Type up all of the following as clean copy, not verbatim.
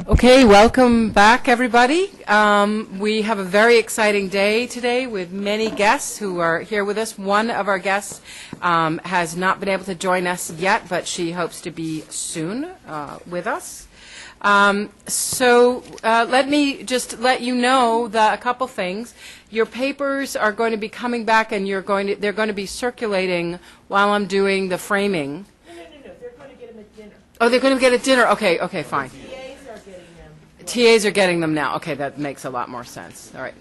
Okay, welcome back, everybody. We have a very exciting day today with many guests who are here with us. One of our guests has not been able to join us yet, but she hopes to be soon with us. Let me just let you know a couple things. Your papers are going to be coming back, and they're going to be circulating while I'm doing the framing. No. They're going to get them at dinner. Oh, they're going to get at dinner. Okay, fine. TAs are getting them. TAs are getting them now. Okay, that makes a lot more sense. All right.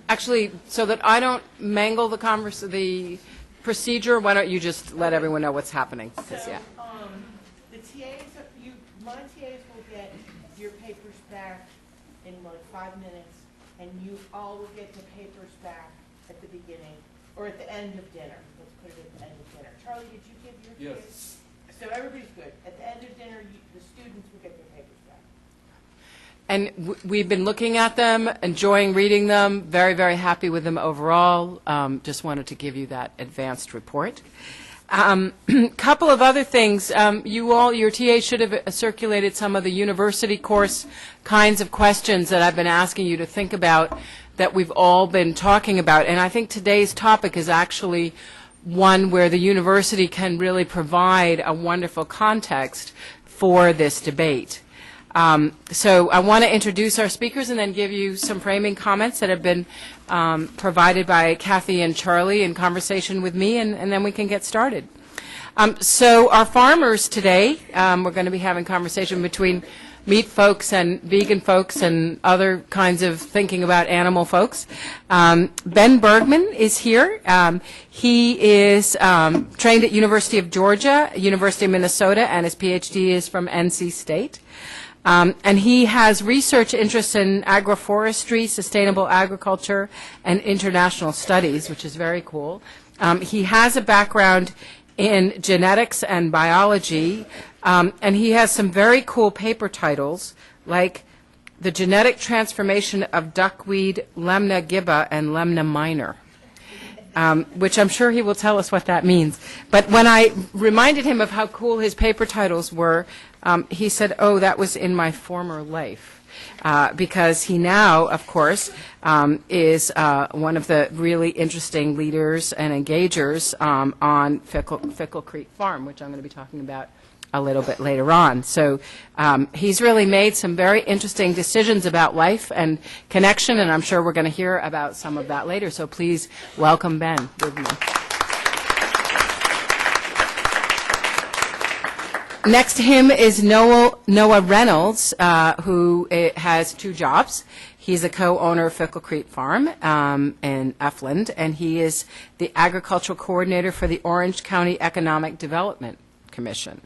Actually, so that I don't mangle the procedure, why don't you just let everyone know what's happening? The TAs, my TAs will get your papers back in like 5 minutes, and you all will get the papers back at the beginning, or at the end of dinner. Let's put it at the end of dinner. Charlie, did you give your TAs? Yes. So everybody's good. At the end of dinner, the students will get their papers back. And we've been looking at them, enjoying reading them, very, very happy with them overall. Just wanted to give you that advanced report. Couple of other things. Your TA should have circulated some of the university course kinds of questions that I've been asking you to think about that we've all been talking about. And I think today's topic is actually one where the university can really provide a wonderful context for this debate. So I want to introduce our speakers and then give you some framing comments that have been provided by Kathy and Charlie in conversation with me, and then we can get started. So our farmers today, we're going to be having conversation between meat folks and vegan folks and other kinds of thinking about animal folks. Ben Bergmann is here. He is trained at University of Georgia, University of Minnesota, and his PhD is from NC State. And he has research interests in agroforestry, sustainable agriculture, and international studies, which is very cool. He has a background in genetics and biology, and he has some very cool paper titles, like The Genetic Transformation of Duckweed, Lemna gibba, and Lemna minor. Which I'm sure he will tell us what that means. But when I reminded him of how cool his paper titles were, he said, oh, that was in my former life. Because he now, of course, is one of the really interesting leaders and engagers on Fickle Creek Farm, which I'm going to be talking about a little bit later on. So he's really made some very interesting decisions about life and connection, and I'm sure we're going to hear about some of that later. So please welcome Ben with me. Next to him is Noah Ranalls, who has 2 jobs. He's a co-owner of Fickle Creek Farm in Efland, and he is the agricultural coordinator for the Orange County Economic Development Commission.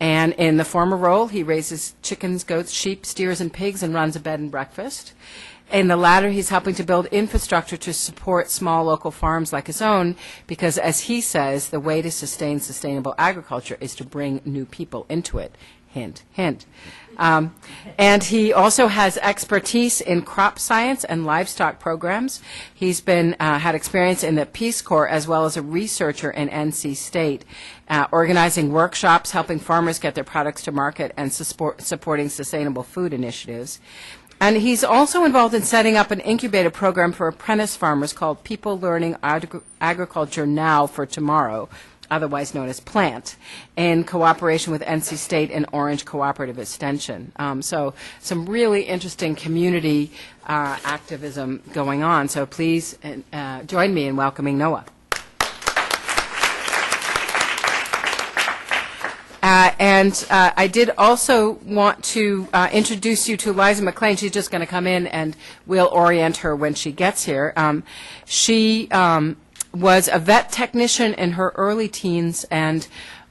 And in the former role, he raises chickens, goats, sheep, steers, and pigs and runs a bed and breakfast. In the latter, he's helping to build infrastructure to support small local farms like his own because, as he says, the way to sustain sustainable agriculture is to bring new people into it. Hint, hint. And he also has expertise in crop science and livestock programs. He's been had experience in the Peace Corps as well as a researcher in NC State, organizing workshops, helping farmers get their products to market, and supporting sustainable food initiatives. And he's also involved in setting up an incubator program for apprentice farmers called People Learning Agriculture Now for Tomorrow, otherwise known as PLANT, in cooperation with NC State and Orange Cooperative Extension. So some really interesting community activism going on. So please join me in welcoming Noah. I did also want to introduce you to Eliza MacLean. She's just going to come in, and we'll orient her when she gets here. She was a vet technician in her early teens and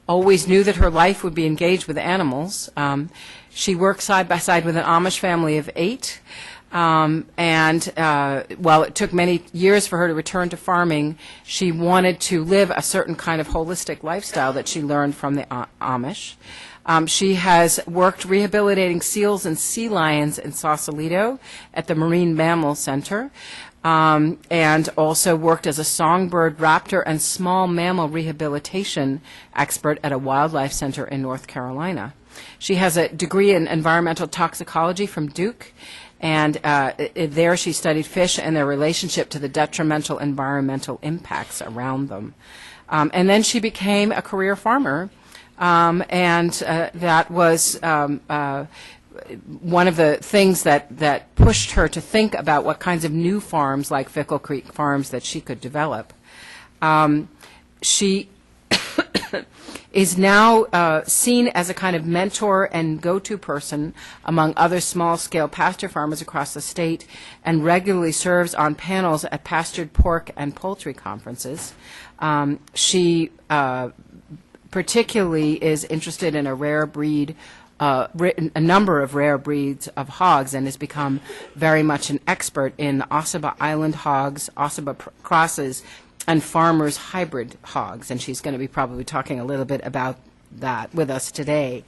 always knew that her life would be engaged with animals. She worked side by side with an Amish family of 8. While it took many years for her to return to farming, she wanted to live a certain kind of holistic lifestyle that she learned from the Amish. She has worked rehabilitating seals and sea lions in Sausalito at the Marine Mammal Center, and also worked as a songbird, raptor, and small mammal rehabilitation expert at a wildlife center in North Carolina. She has a degree in environmental toxicology from Duke, and there she studied fish and their relationship to the detrimental environmental impacts around them. And then she became a career farmer, and that was one of the things that pushed her to think about what kinds of new farms, like Fickle Creek Farms, that she could develop. She is now seen as a kind of mentor and go-to person among other small-scale pasture farmers across the state, and regularly serves on panels at pastured pork and poultry conferences. She particularly is interested in a rare breed, a number of rare breeds of hogs, and has become very much an expert in Ossabaw Island hogs, Ossabaw crosses, and farmers' hybrid hogs, and she's going to be probably talking a little bit about that with us today.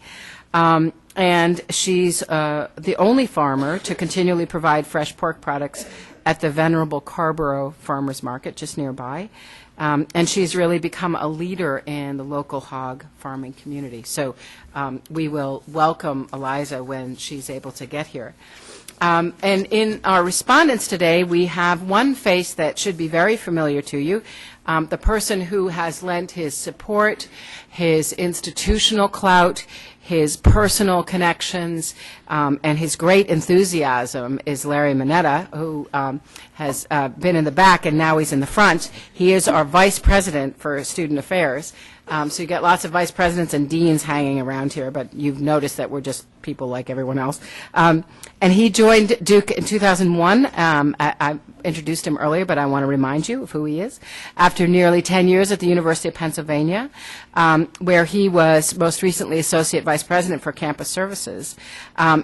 And she's the only farmer to continually provide fresh pork products at the venerable Carborough Farmers Market just nearby. And she's really become a leader in the local hog farming community. So we will welcome Eliza when she's able to get here. And in our respondents today, we have one face that should be very familiar to you, the person who has lent his support, his institutional clout, his personal connections, and his great enthusiasm is Larry Moneta, who has been in the back and now he's in the front. He is our vice president for student affairs. So you get lots of vice presidents and deans hanging around here, but you've noticed that we're just people like everyone else. And he joined Duke in 2001. I introduced him earlier, but I want to remind you of who he is. After nearly 10 years at the University of Pennsylvania, where he was most recently Associate Vice President for Campus Services,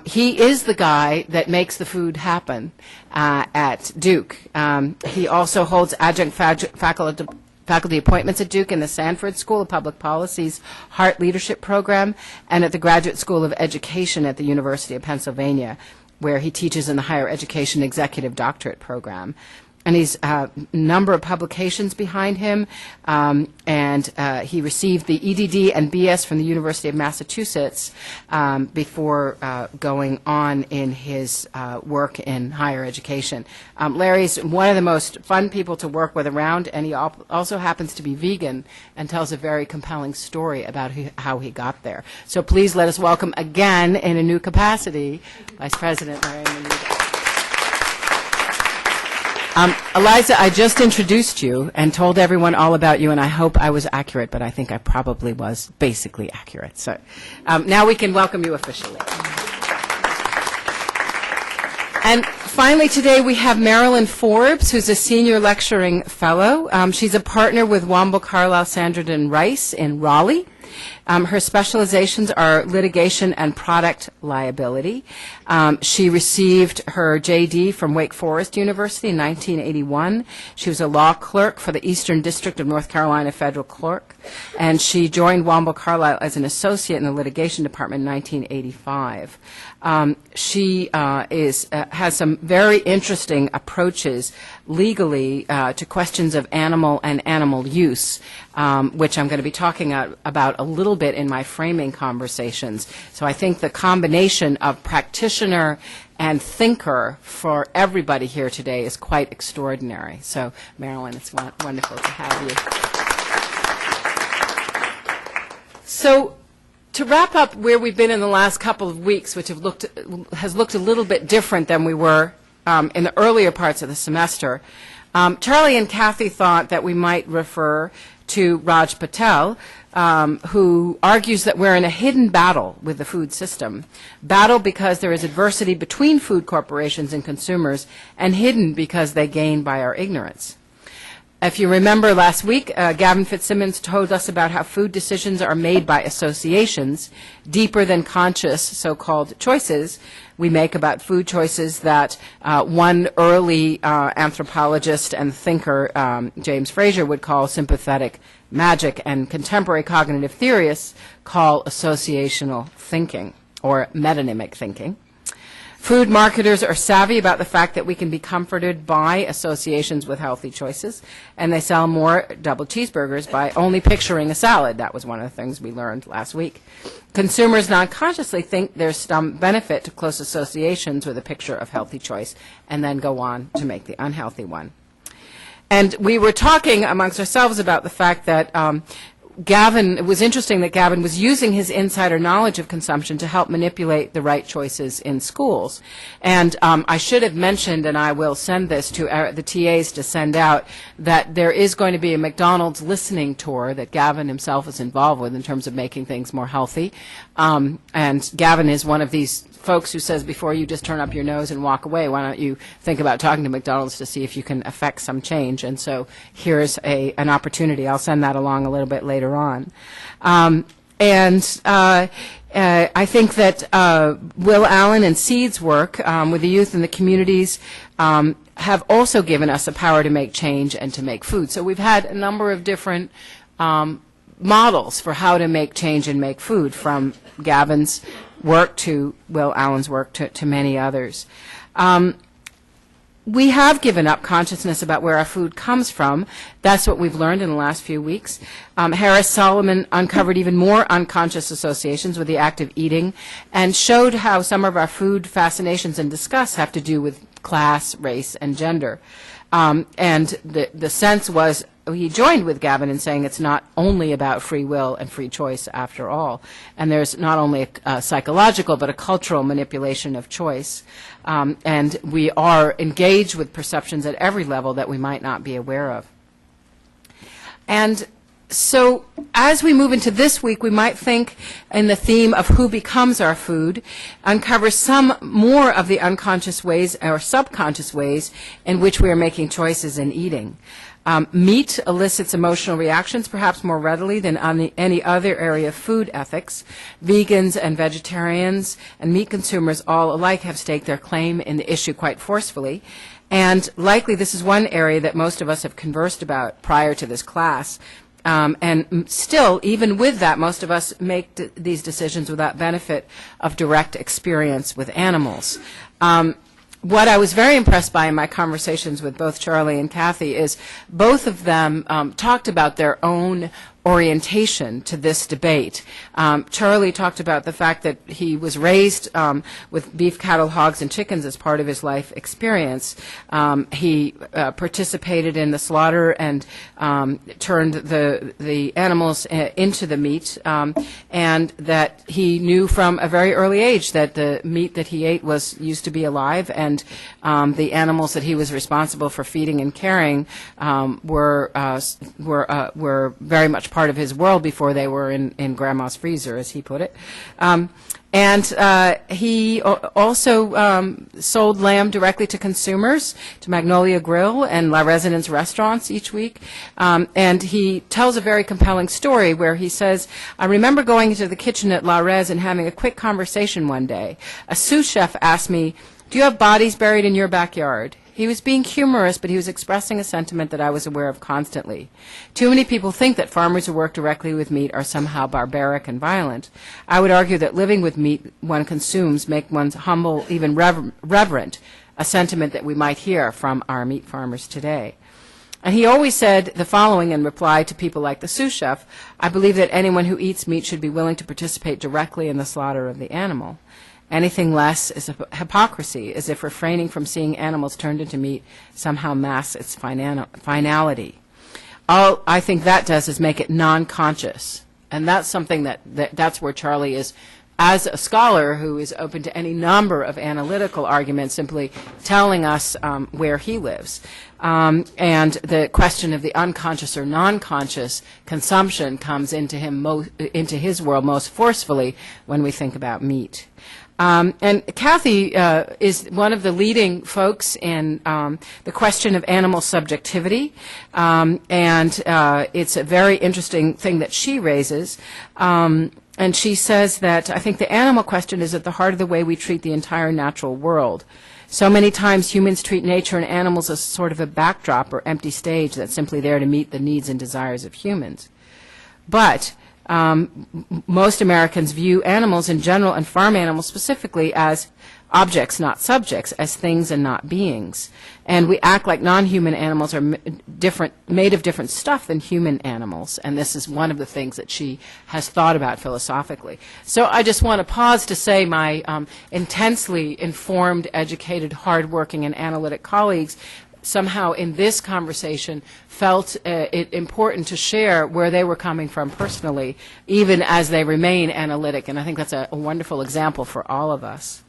he is the guy that makes the food happen at Duke. He also holds adjunct faculty appointments at Duke in the Sanford School of Public Policy's Hart Leadership Program, and at the Graduate School of Education at the University of Pennsylvania, where he teaches in the Higher Education Executive Doctorate Program. And he's a number of publications behind him, and he received the EDD and BS from the University of Massachusetts before going on in his work in higher education. Larry's one of the most fun people to work with around, and he also happens to be vegan and tells a very compelling story about how he got there. So please let us welcome again, in a new capacity, Vice President Larry Moneta. Eliza, I just introduced you and told everyone all about you, and I hope I was accurate, but I think I probably was basically accurate. So now we can welcome you officially. And finally today we have Marilyn Forbes, who's a senior lecturing fellow. She's a partner with Womble Carlyle Sanderson Rice in Raleigh. Her specializations are litigation and product liability. She received her JD from Wake Forest University in 1981. She was a law clerk for the Eastern District of North Carolina Federal Clerk, and she joined Womble Carlyle as an associate in the litigation department in 1985. She has some very interesting approaches legally to questions of animal and animal use, which I'm going to be talking about a little bit in my framing conversations. So I think the combination of practitioner and thinker for everybody here today is quite extraordinary. So, Marilyn, it's wonderful to have you. So, to wrap up where we've been in the last couple of weeks, which has looked a little bit different than we were in the earlier parts of the semester, Charlie and Kathy thought that we might refer to Raj Patel, who argues that we're in a hidden battle with the food system. Battle because there is adversity between food corporations and consumers, and hidden because they gain by our ignorance. If you remember last week, Gavin Fitzsimmons told us about how food decisions are made by associations, deeper than conscious so-called choices we make about food choices that one early anthropologist and thinker, James Fraser, would call sympathetic magic, and contemporary cognitive theorists call associational thinking or metonymic thinking. Food marketers are savvy about the fact that we can be comforted by associations with healthy choices, and they sell more double cheeseburgers by only picturing a salad. That was one of the things we learned last week. Consumers non-consciously think there's some benefit to close associations with a picture of healthy choice, and then go on to make the unhealthy one. And we were talking amongst ourselves about the fact that Gavin, it was interesting that Gavin was using his insider knowledge of consumption to help manipulate the right choices in schools. And I should have mentioned, and I will send this to the TAs to send out, that there is going to be a McDonald's listening tour that Gavin himself is involved with in terms of making things more healthy. And Gavin is one of these folks who says, before you just turn up your nose and walk away, why don't you think about talking to McDonald's to see if you can affect some change. And so here's an opportunity. I'll send that along a little bit later on. I think that Will Allen and Seed's work with the youth and the communities have also given us a power to make change and to make food. So we've had a number of different models for how to make change and make food, from Gavin's work to Will Allen's work to many others. We have given up consciousness about where our food comes from. That's what we've learned in the last few weeks. Harris Solomon uncovered even more unconscious associations with the act of eating and showed how some of our food fascinations and disgust have to do with class, race, and gender. And the sense was, he joined with Gavin in saying it's not only about free will and free choice after all. And there's not only a psychological but a cultural manipulation of choice. And we are engaged with perceptions at every level that we might not be aware of. And so as we move into this week, we might think in the theme of who becomes our food, uncover some more of the unconscious ways or subconscious ways in which we are making choices in eating. Meat elicits emotional reactions perhaps more readily than on any other area of food ethics. Vegans and vegetarians and meat consumers all alike have staked their claim in the issue quite forcefully. And likely this is one area that most of us have conversed about prior to this class. And still, even with that, most of us make these decisions without benefit of direct experience with animals. What I was very impressed by in my conversations with both Charlie and Kathy is both of them talked about their own orientation to this debate. Charlie talked about the fact that he was raised with beef, cattle, hogs, and chickens as part of his life experience. He participated in the slaughter and turned the animals into the meat, and that he knew from a very early age that the meat that he ate used to be alive, and the animals that he was responsible for feeding and caring were very much part of his world before they were in Grandma's freezer, as he put it. And he also sold lamb directly to consumers, to Magnolia Grill and La Residence restaurants each week. And he tells a very compelling story where he says, I remember going into the kitchen at La Res and having a quick conversation one day. A sous chef asked me, do you have bodies buried in your backyard? He was being humorous, but he was expressing a sentiment that I was aware of constantly. Too many people think that farmers who work directly with meat are somehow barbaric and violent. I would argue that living with meat one consumes make one's humble, even reverent, a sentiment that we might hear from our meat farmers today. And he always said the following in reply to people like the sous chef, I believe that anyone who eats meat should be willing to participate directly in the slaughter of the animal. Anything less is a hypocrisy, as if refraining from seeing animals turned into meat somehow masks its finality. All I think that does is make it non-conscious. And that's something that's where Charlie is, as a scholar who is open to any number of analytical arguments, simply telling us where he lives. And the question of the unconscious or non-conscious consumption comes into into his world most forcefully when we think about meat. And Kathy is one of the leading folks in the question of animal subjectivity, and it's a very interesting thing that she raises. And she says that I think the animal question is at the heart of the way we treat the entire natural world. So many times humans treat nature and animals as sort of a backdrop or empty stage that's simply there to meet the needs and desires of humans. But most Americans view animals in general and farm animals specifically as objects, not subjects, as things and not beings. And we act like non-human animals are made of different stuff than human animals, and this is one of the things that she has thought about philosophically. So I just want to pause to say my intensely informed, educated, hardworking, and analytic colleagues somehow in this conversation felt it important to share where they were coming from personally, even as they remain analytic, and I think that's a wonderful example for all of us.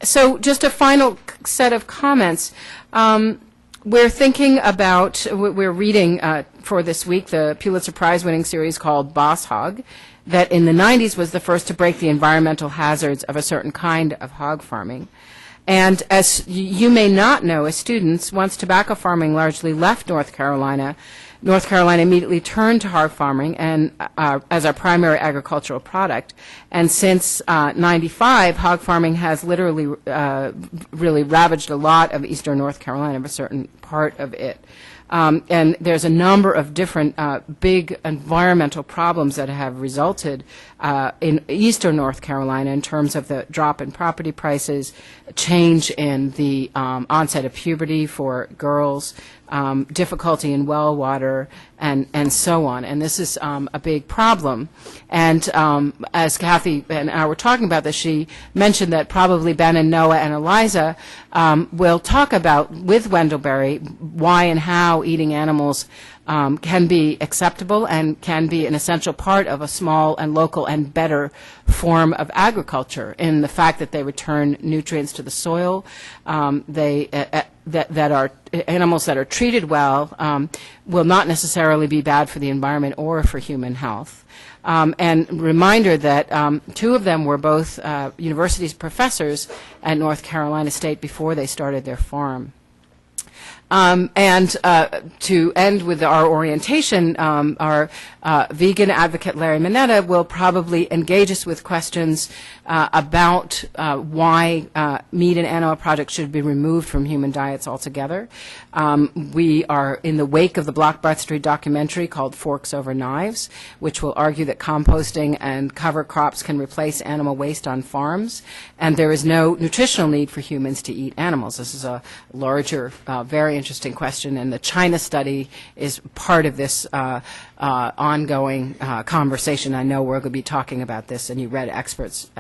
So just a final set of comments. We're thinking about, we're reading for this week the Pulitzer Prize-winning series called Boss Hog, that in the 90s was the first to break the environmental hazards of a certain kind of hog farming. And as you may not know, as students, once tobacco farming largely left North Carolina immediately turned to hog farming and as our primary agricultural product. And since 95, hog farming has literally really ravaged a lot of eastern North Carolina, a certain part of it. And there's a number of different big environmental problems that have resulted in eastern North Carolina in terms of the drop in property prices, change in the onset of puberty for girls, difficulty in well water, and so on. And this is a big problem. And as Kathy and I were talking about this, she mentioned that probably Ben and Noah and Eliza will talk about, with Wendell-Berry, why and how eating animals can be acceptable and can be an essential part of a small and local and better form of agriculture in the fact that they return nutrients to the soil. That are animals that are treated well will not necessarily be bad for the environment or for human health. And reminder that two of them were both universities professors at North Carolina State before they started their farm. And to end with our orientation, our vegan advocate Larry Moneta will probably engage us with questions about why meat and animal products should be removed from human diets altogether. We are in the wake of the Blockbuster documentary called Forks Over Knives, which will argue that composting and cover crops can replace animal waste on farms, and there is no nutritional need for humans to eat animals. This is a larger, very interesting question, and the China study is part of this ongoing conversation. I know we're going to be talking about this, and you read excerpts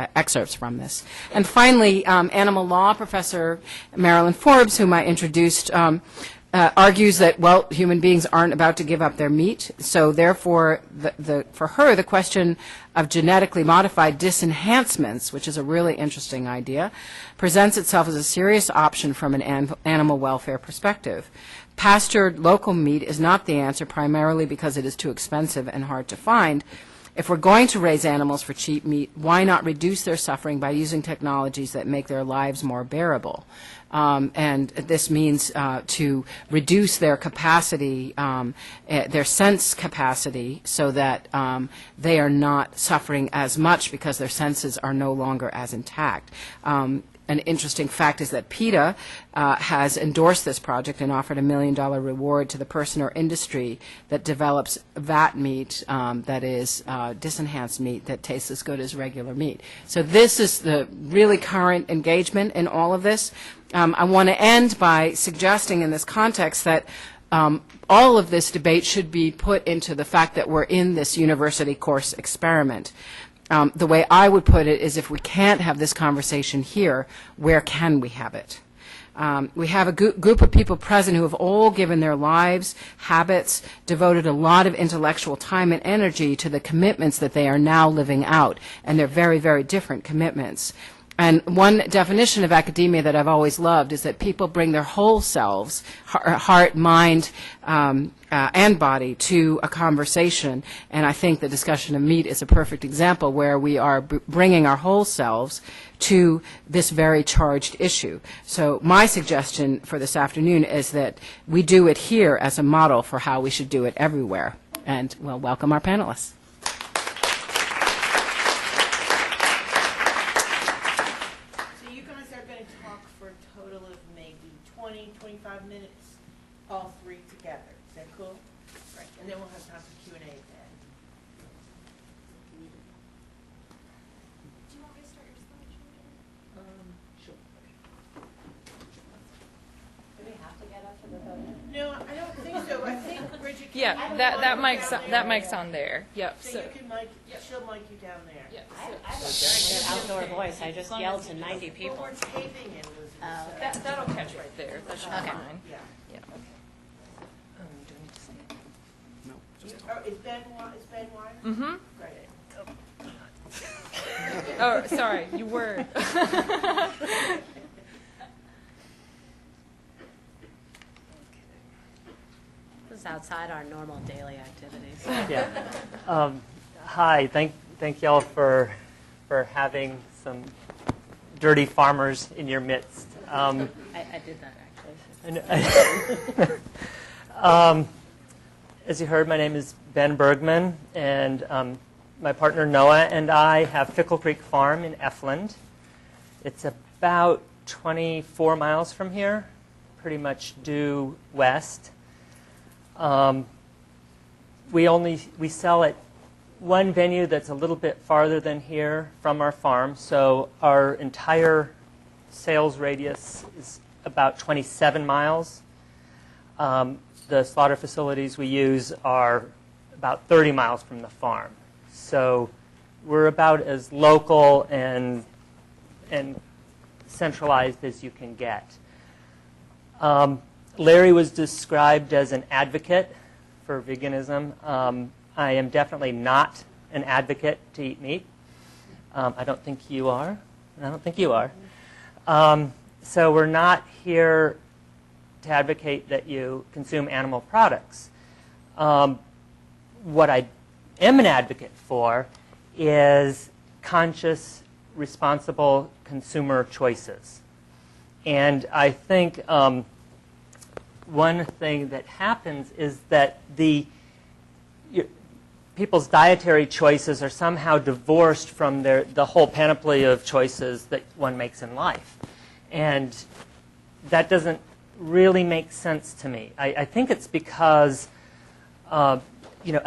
from this. And finally, animal law professor Marilyn Forbes, whom I introduced, argues that, well, human beings aren't about to give up their meat, so therefore, for her, the question of genetically modified disenhancements, which is a really interesting idea, presents itself as a serious option from an animal welfare perspective. Pastured local meat is not the answer, primarily because it is too expensive and hard to find. If we're going to raise animals for cheap meat, why not reduce their suffering by using technologies that make their lives more bearable? And this means to reduce their capacity, their sense capacity, so that they are not suffering as much because their senses are no longer as intact. An interesting fact is that PETA has endorsed this project and offered $1 million reward to the person or industry that develops vat meat that is disenhanced meat that tastes as good as regular meat. So this is the really current engagement in all of this. I want to end by suggesting in this context that all of this debate should be put into the fact that we're in this university course experiment. The way I would put it is, if we can't have this conversation here, where can we have it? We have a group of people present who have all given their lives, habits, devoted a lot of intellectual time and energy to the commitments that they are now living out, and they're very, very different commitments. And one definition of academia that I've always loved is that people bring their whole selves, heart, mind, and body, to a conversation. And I think the discussion of meat is a perfect example where we are bringing our whole selves to this very charged issue. So my suggestion for this afternoon is that we do it here as a model for how we should do it everywhere. And we'll welcome our panelists. All three together. Is that cool? Right. And then we'll have time for Q&A at the end. Do you want me to start your slideshow? Yeah, that mic's on there. Yep. So you can mic, she'll mic you down there. Yep. I have a very good outdoor voice. I just yelled to 90 But people. we're taping it, Elizabeth. so- That'll catch right there. That should be Okay. fine. Yeah. Yeah. Do I need to say it? Is Ben Wire? Mm-hmm. Great. Oh, sorry, you were. This is outside our normal daily activities. Yeah. Hi. Thank y'all for having some dirty farmers in your midst. I did that actually. As you heard, my name is Ben Bergmann, and my partner Noah and I have Fickle Creek Farm in Effland. It's about 24 miles from here, pretty much due west. We sell at one venue that's a little bit farther than here from our farm, so our entire sales radius is about 27 miles. The slaughter facilities we use are about 30 miles from the farm. So we're about as local and centralized as you can get. Larry was described as an advocate for veganism. I am definitely not an advocate to eat meat. I don't think you are, and I don't think you are. So we're not here to advocate that you consume animal products. What I am an advocate for is conscious, responsible consumer choices. And I think one thing that happens is that people's dietary choices are somehow divorced from the whole panoply of choices that one makes in life. And that doesn't really make sense to me. I think it's because a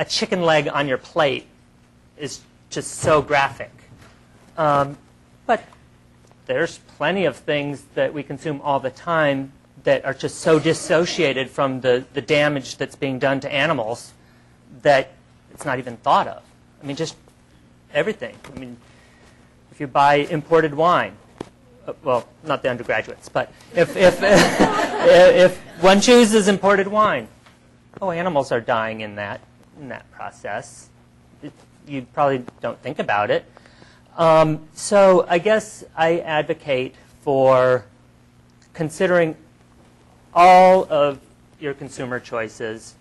chicken leg on your plate is just so graphic. But there's plenty of things that we consume all the time that are just so dissociated from the damage that's being done to animals that it's not even thought of. I mean, just everything. I mean, if you buy imported wine, well, not the undergraduates, but if one chooses imported wine, animals are dying in that process. You probably don't think about it. So I guess I advocate for considering all of your consumer choices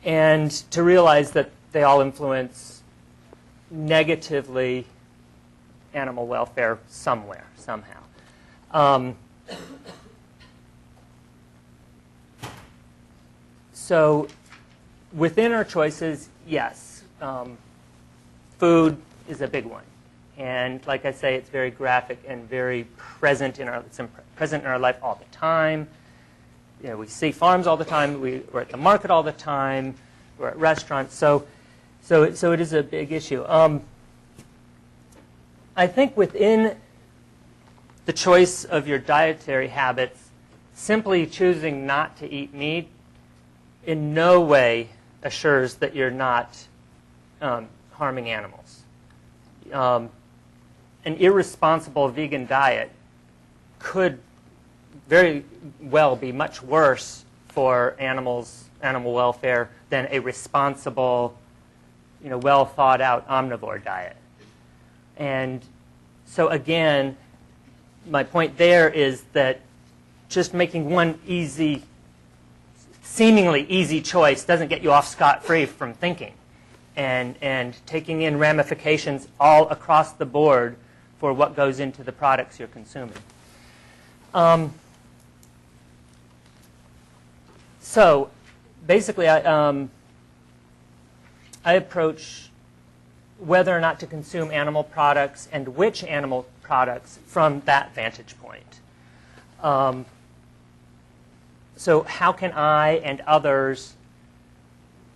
and to realize that they all influence negatively animal welfare somewhere, somehow. So within our choices, yes, food is a big one. And like I say, it's very graphic and very present in our life all the time. We see farms all the time. We're at the market all the time. We're at restaurants. So it is a big issue. I think within the choice of your dietary habits, simply choosing not to eat meat in no way assures that you're not harming animals. An irresponsible vegan diet could very well be much worse for animal welfare than a responsible, well thought out omnivore diet. And so again, my point there is that just making one seemingly easy choice doesn't get you off scot-free from thinking and taking in ramifications all across the board for what goes into the products you're consuming. So basically, I approach whether or not to consume animal products and which animal products from that vantage point. So how can I and others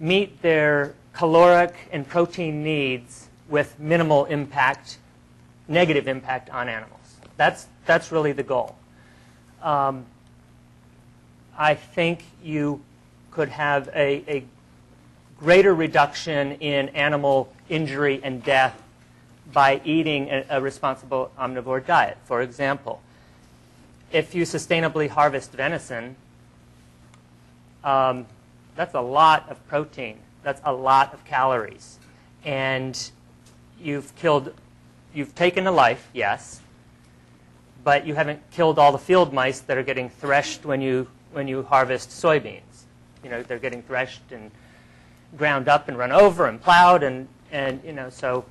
meet their caloric and protein needs with minimal impact, negative impact on animals? That's really the goal. I think you could have a greater reduction in animal injury and death by eating a responsible omnivore diet. For example, if you sustainably harvest venison, that's a lot of protein. That's a lot of calories. And you've taken a life, yes, but you haven't killed all the field mice that are getting threshed when you harvest soybeans. You know, they're getting threshed and ground up and run over and plowed, and so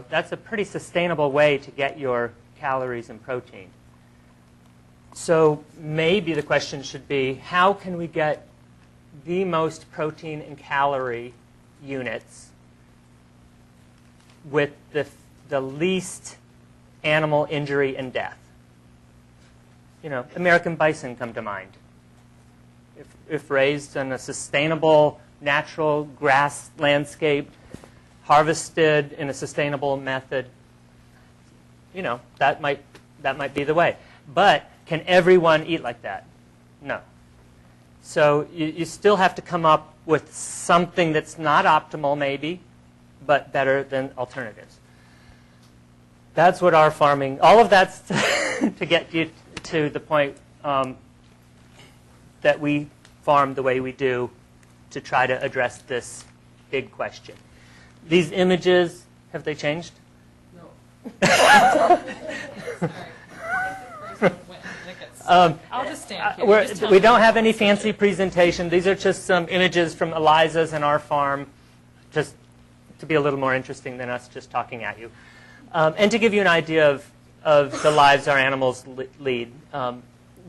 that's a pretty sustainable way to get your calories and protein. So maybe the question should be, how can we get the most protein and calorie units with the least animal injury and death? American bison come to mind. If raised in a sustainable, natural grass landscape, harvested in a sustainable method, that might be the way. But can everyone eat like that? No. So you still have to come up with something that's not optimal, maybe, but better than alternatives. That's what our farming, all of that's to get you to the point that we farm the way we do to try to address this big question. These images, have they changed? No. I'll just stand here. Just tell We me. don't have any fancy presentation. These are just some images from Eliza's and our farm, just to be a little more interesting than us just talking at you. And to give you an idea of the lives our animals lead.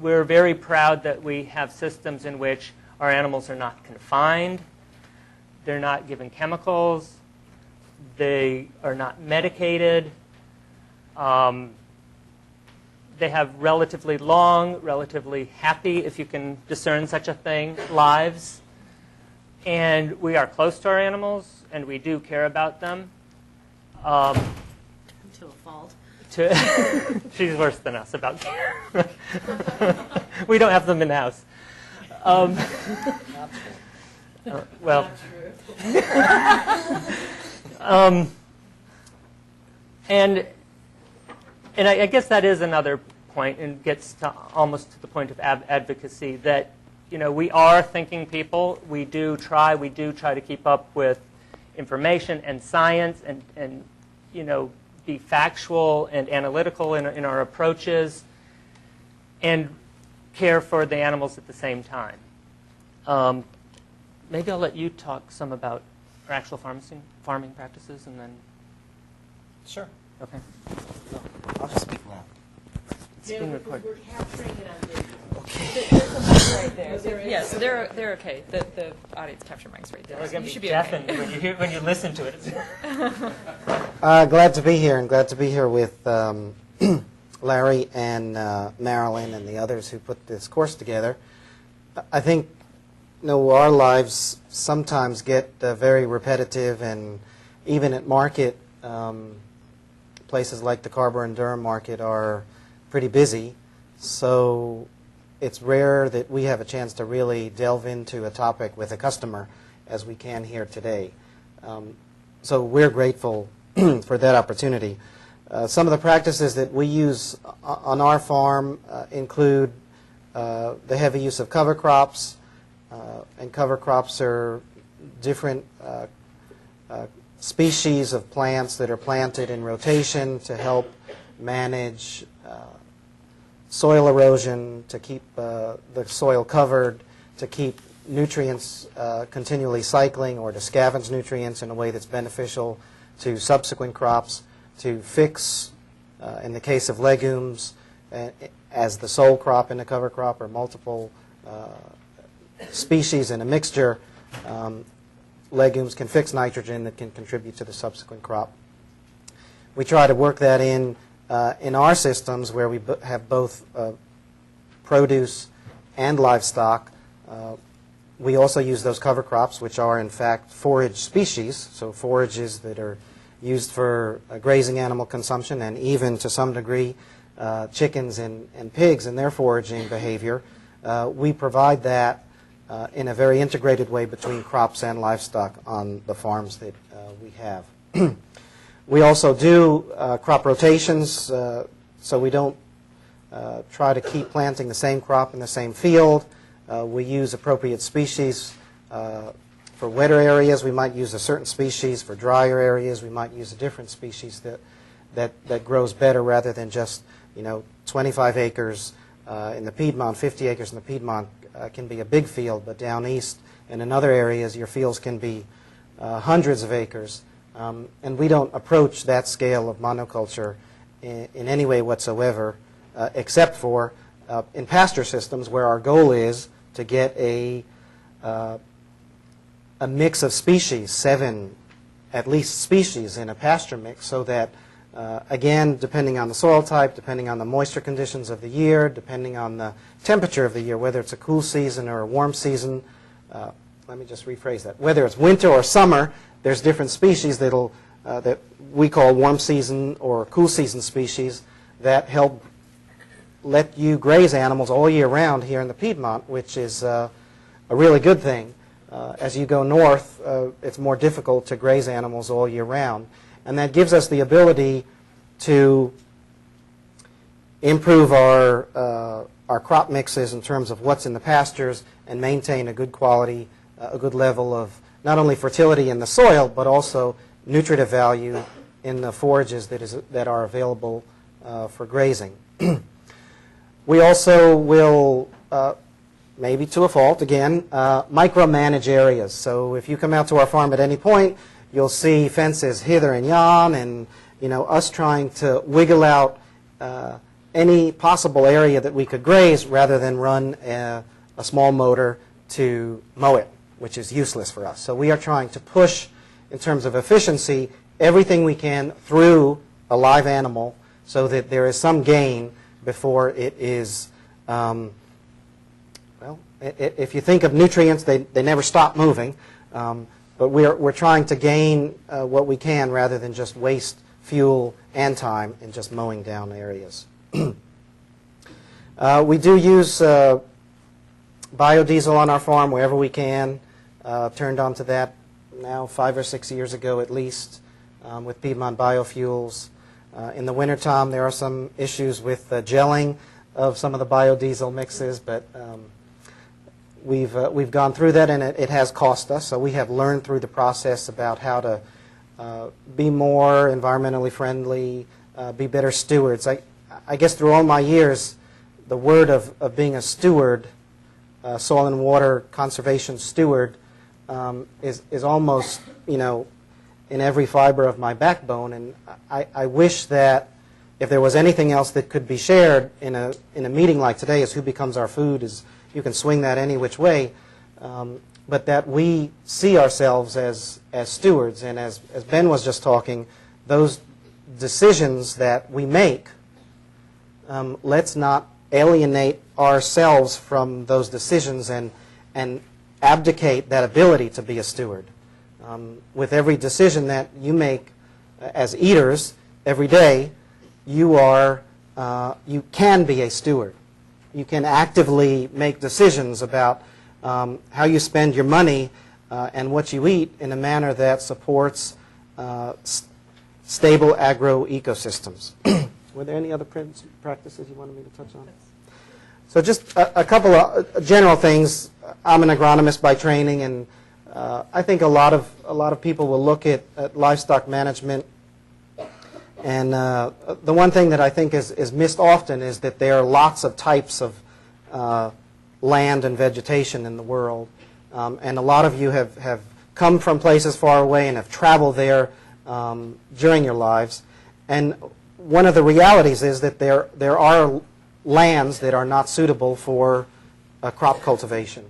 We're very proud that we have systems in which our animals are not confined. They're not given chemicals. They are not medicated. They have relatively long, relatively happy, if you can discern such a thing, lives. And we are close to our animals, and we do care about them. To a fault. She's worse than us about care. We don't have them in the house. Well, and I guess that is another point, and gets to almost to the point of advocacy, that we are thinking people. We do try to keep up with information and science, and be factual and analytical in our approaches, and care for the animals at the same time. Maybe I'll let you talk some about our actual farming practices, and then. Sure. Okay. I'll just speak loud. It's being recorded. We're capturing it on video. Right there. Yes, they're okay. The audience capture mic's right there. We're So going you to should be be okay. deafened when you listen to it. Glad to be here, and glad to be here with Larry and Marilyn and the others who put this course together. I think our lives sometimes get very repetitive, and even at market, places like the Carver and Durham market are pretty busy. So it's rare that we have a chance to really delve into a topic with a customer as we can here today. So we're grateful for that opportunity. Some of the practices that we use on our farm include the heavy use of cover crops, and cover crops are different species of plants that are planted in rotation to help manage soil erosion, to keep the soil covered, to keep nutrients continually cycling, or to scavenge nutrients in a way that's beneficial to subsequent crops, to fix, in the case of legumes, as the sole crop in a cover crop, or multiple species in a mixture. Legumes can fix nitrogen that can contribute to the subsequent crop. We try to work that in our systems where we have both produce and livestock. We also use those cover crops, which are in fact forage species, so forages that are used for grazing animal consumption, and even to some degree chickens and pigs in their foraging behavior. We provide that in a very integrated way between crops and livestock on the farms that we have. We also do crop rotations, so we don't try to keep planting the same crop in the same field. We use appropriate species. For wetter areas, we might use a certain species. For drier areas, we might use a different species that grows better rather than just 25 acres in the Piedmont, 50 acres in the Piedmont can be a big field, but down east and in other areas your fields can be hundreds of acres. And we don't approach that scale of monoculture in any way whatsoever, except for in pasture systems where our goal is to get a mix of species, 7 at least species in a pasture mix, so that again, depending on the soil type, depending on the moisture conditions of the year, depending on the temperature of the year, whether it's a cool season or a warm season, let me just rephrase that, whether it's winter or summer, there's different species that we call warm season or cool season species that help let you graze animals all year round here in the Piedmont, which is a really good thing. As you go north, it's more difficult to graze animals all year round. And that gives us the ability to improve our crop mixes in terms of what's in the pastures and maintain a good quality, a good level of not only fertility in the soil, but also nutritive value in the forages that are available for grazing. We also will, maybe to a fault again, micromanage areas. So if you come out to our farm at any point, you'll see fences hither and yon, and us trying to wiggle out any possible area that we could graze rather than run a small motor to mow it, which is useless for us. So we are trying to push, in terms of efficiency, everything we can through a live animal so that there is some gain before it is, well, if you think of nutrients, they never stop moving. But we're trying to gain what we can rather than just waste fuel and time in just mowing down areas. We do use biodiesel on our farm wherever we can. Turned on to that now 5 or 6 years ago at least with Piedmont Biofuels. In the wintertime, there are some issues with gelling of some of the biodiesel mixes, but we've gone through that, and it has cost us. So we have learned through the process about how to be more environmentally friendly, be better stewards. I guess through all my years, the word of being a steward, soil and water conservation steward, is almost, in every fiber of my backbone. And I wish that if there was anything else that could be shared in a meeting like today, is who becomes our food, is you can swing that any which way, but that we see ourselves as stewards. And as Ben was just talking, those decisions that we make, let's not alienate ourselves from those decisions and abdicate that ability to be a steward. With every decision that you make as eaters every day, you can be a steward. You can actively make decisions about how you spend your money and what you eat in a manner that supports stable agro-ecosystems. Were there any other practices you wanted me to touch on? So just a couple of general things. I'm an agronomist by training, and I think a lot of people will look at livestock management, and the one thing that I think is missed often is that there are lots of types of land and vegetation in the world, and a lot of you have come from places far away and have traveled there during your lives. And one of the realities is that there are lands that are not suitable for crop cultivation,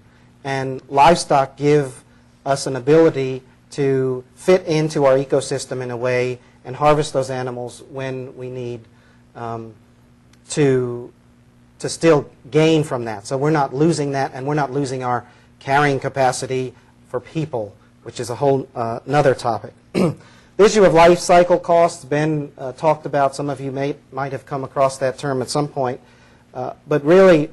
and livestock give us an ability to fit into our ecosystem in a way and harvest those animals when we need to still gain from that. So we're not losing that, and we're not losing our carrying capacity for people, which is a whole another topic. The issue of life cycle costs, Ben talked about. Some of you might have come across that term at some point. But really,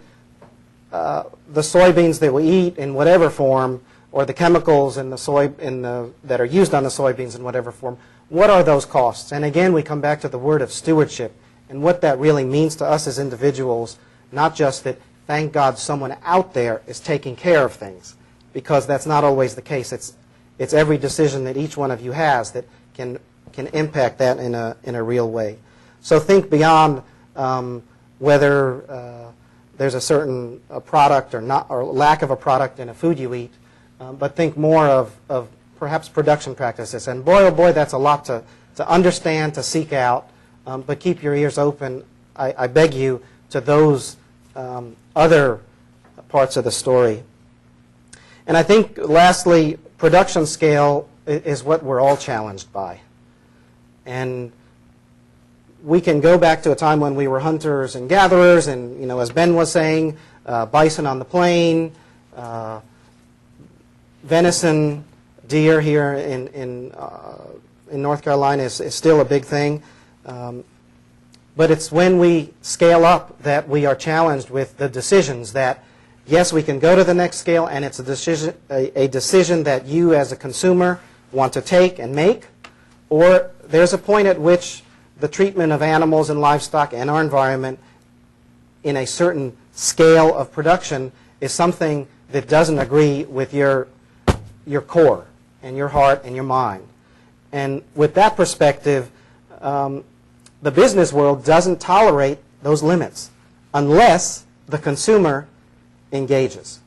the soybeans that we eat in whatever form, or the chemicals in the that are used on the soybeans in whatever form, what are those costs? And again, we come back to the word of stewardship and what that really means to us as individuals, not just that, thank God, someone out there is taking care of things, because that's not always the case. It's every decision that each one of you has that can impact that in a real way. So think beyond whether there's a certain product or not, or lack of a product in a food you eat, but think more of perhaps production practices. And boy, oh boy, that's a lot to understand, to seek out, but keep your ears open, I beg you, to those other parts of the story. And I think, lastly, production scale is what we're all challenged by. And we can go back to a time when we were hunters and gatherers, and, you know, as Ben was saying, bison on the plain, venison, deer here in North Carolina is still a big thing. But it's when we scale up that we are challenged with the decisions that, yes, we can go to the next scale, and it's a decision that you as a consumer want to take and make, or there's a point at which the treatment of animals and livestock and our environment in a certain scale of production is something that doesn't agree with your core and your heart and your mind. And with that perspective, the business world doesn't tolerate those limits unless the consumer engages.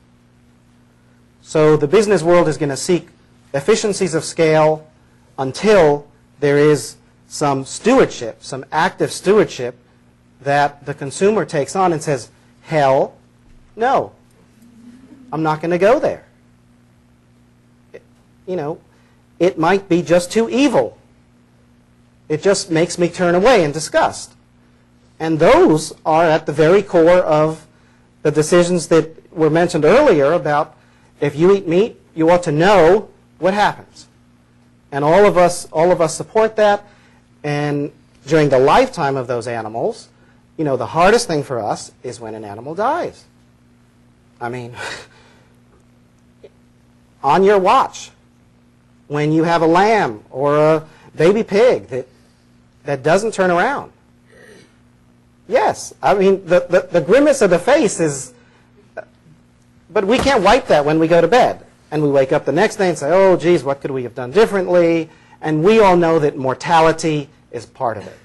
So the business world is going to seek efficiencies of scale until there is some stewardship, some active stewardship that the consumer takes on and says, hell no, I'm not going to go there. You know, it might be just too evil. It just makes me turn away in disgust. And those are at the very core of the decisions that were mentioned earlier about if you eat meat, you ought to know what happens. And all of us support that. And during the lifetime of those animals, you know, the hardest thing for us is when an animal dies. I mean, on your watch, when you have a lamb or a baby pig that doesn't turn around. Yes, I mean, the grimace of the face is, but we can't wipe that when we go to bed. And we wake up the next day and say, oh, geez, what could we have done differently? And we all know that mortality is part of it.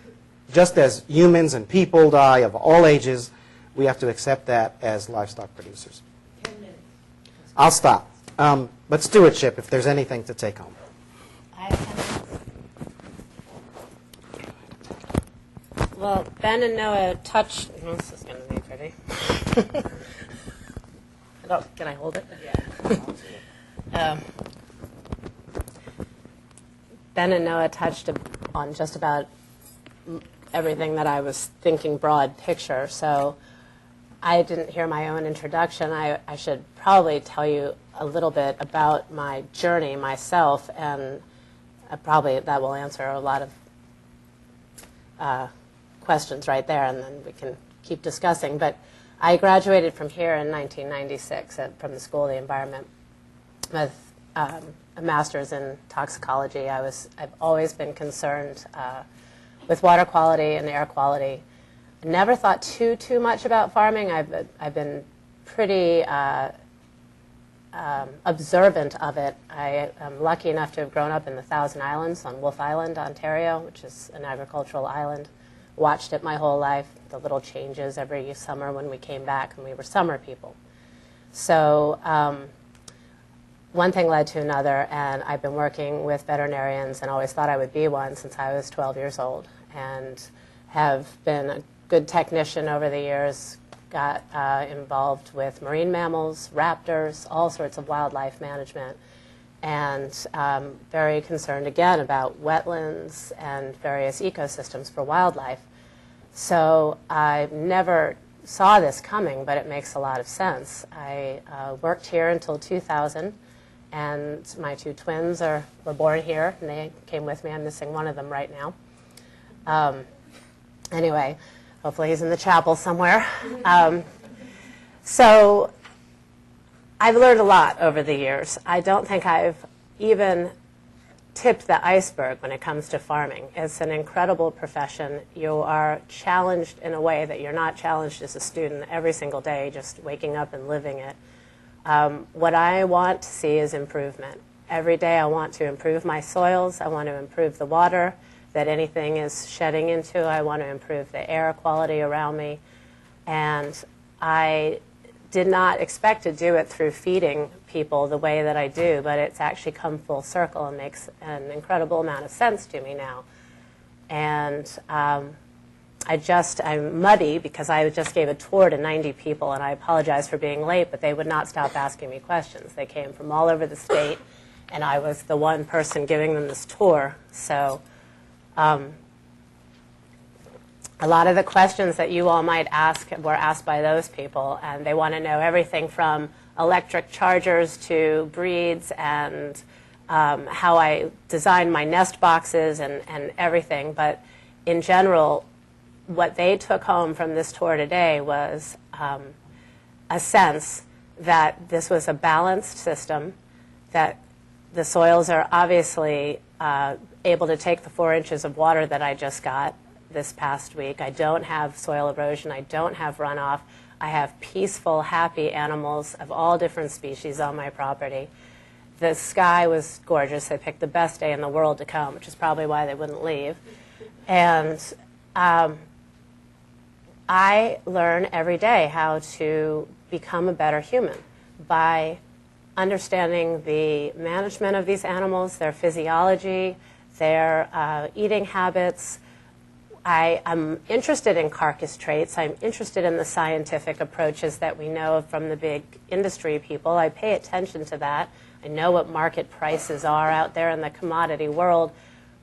Just as humans and people die of all ages, we have to accept that as livestock producers. 10 minutes. I'll stop. But stewardship, if there's anything to take home. I have 10 minutes. Well, Ben and Noah touched. Oh, this is going to be pretty. Oh, can I hold it? Yeah. Ben and Noah touched on just about everything that I was thinking broad picture. So I didn't hear my own introduction. I should probably tell you a little bit about my journey myself, and probably that will answer a lot of questions right there, and then we can keep discussing. But I graduated from here in 1996 from the School of the Environment with a master's in toxicology. I've always been concerned with water quality and air quality. I never thought too much about farming. I've been pretty observant of it. I am lucky enough to have grown up in the Thousand Islands on Wolfe Island, Ontario, which is an agricultural island. Watched it my whole life, the little changes every summer when we came back, and we were summer people. So one thing led to another, and I've been working with veterinarians and always thought I would be one since I was 12 years old, and have been a good technician over the years, got involved with marine mammals, raptors, all sorts of wildlife management, and very concerned again about wetlands and various ecosystems for wildlife. So I never saw this coming, but it makes a lot of sense. I worked here until 2000, and my two twins were born here, and they came with me. I'm missing one of them right now. Anyway, hopefully he's in the chapel somewhere. So I've learned a lot over the years. I don't think I've even tipped the iceberg when it comes to farming. It's an incredible profession. You are challenged in a way that you're not challenged as a student every single day, just waking up and living it. What I want to see is improvement. Every day I want to improve my soils. I want to improve the water that anything is shedding into. I want to improve the air quality around me. And I did not expect to do it through feeding people the way that I do, but it's actually come full circle and makes an incredible amount of sense to me now. And I'm muddy because I just gave a tour to 90 people, and I apologize for being late, but they would not stop asking me questions. They came from all over the state, and I was the one person giving them this tour. So a lot of the questions that you all might ask were asked by those people, and they want to know everything from electric chargers to breeds and how I design my nest boxes and everything. But in general, what they took home from this tour today was a sense that this was a balanced system, that the soils are obviously able to take the 4 inches of water that I just got this past week. I don't have soil erosion. I don't have runoff. I have peaceful, happy animals of all different species on my property. The sky was gorgeous. They picked the best day in the world to come, which is probably why they wouldn't leave. And I learn every day how to become a better human by understanding the management of these animals, their physiology, their eating habits. I'm interested in carcass traits. I'm interested in the scientific approaches that we know from the big industry people. I pay attention to that. I know what market prices are out there in the commodity world,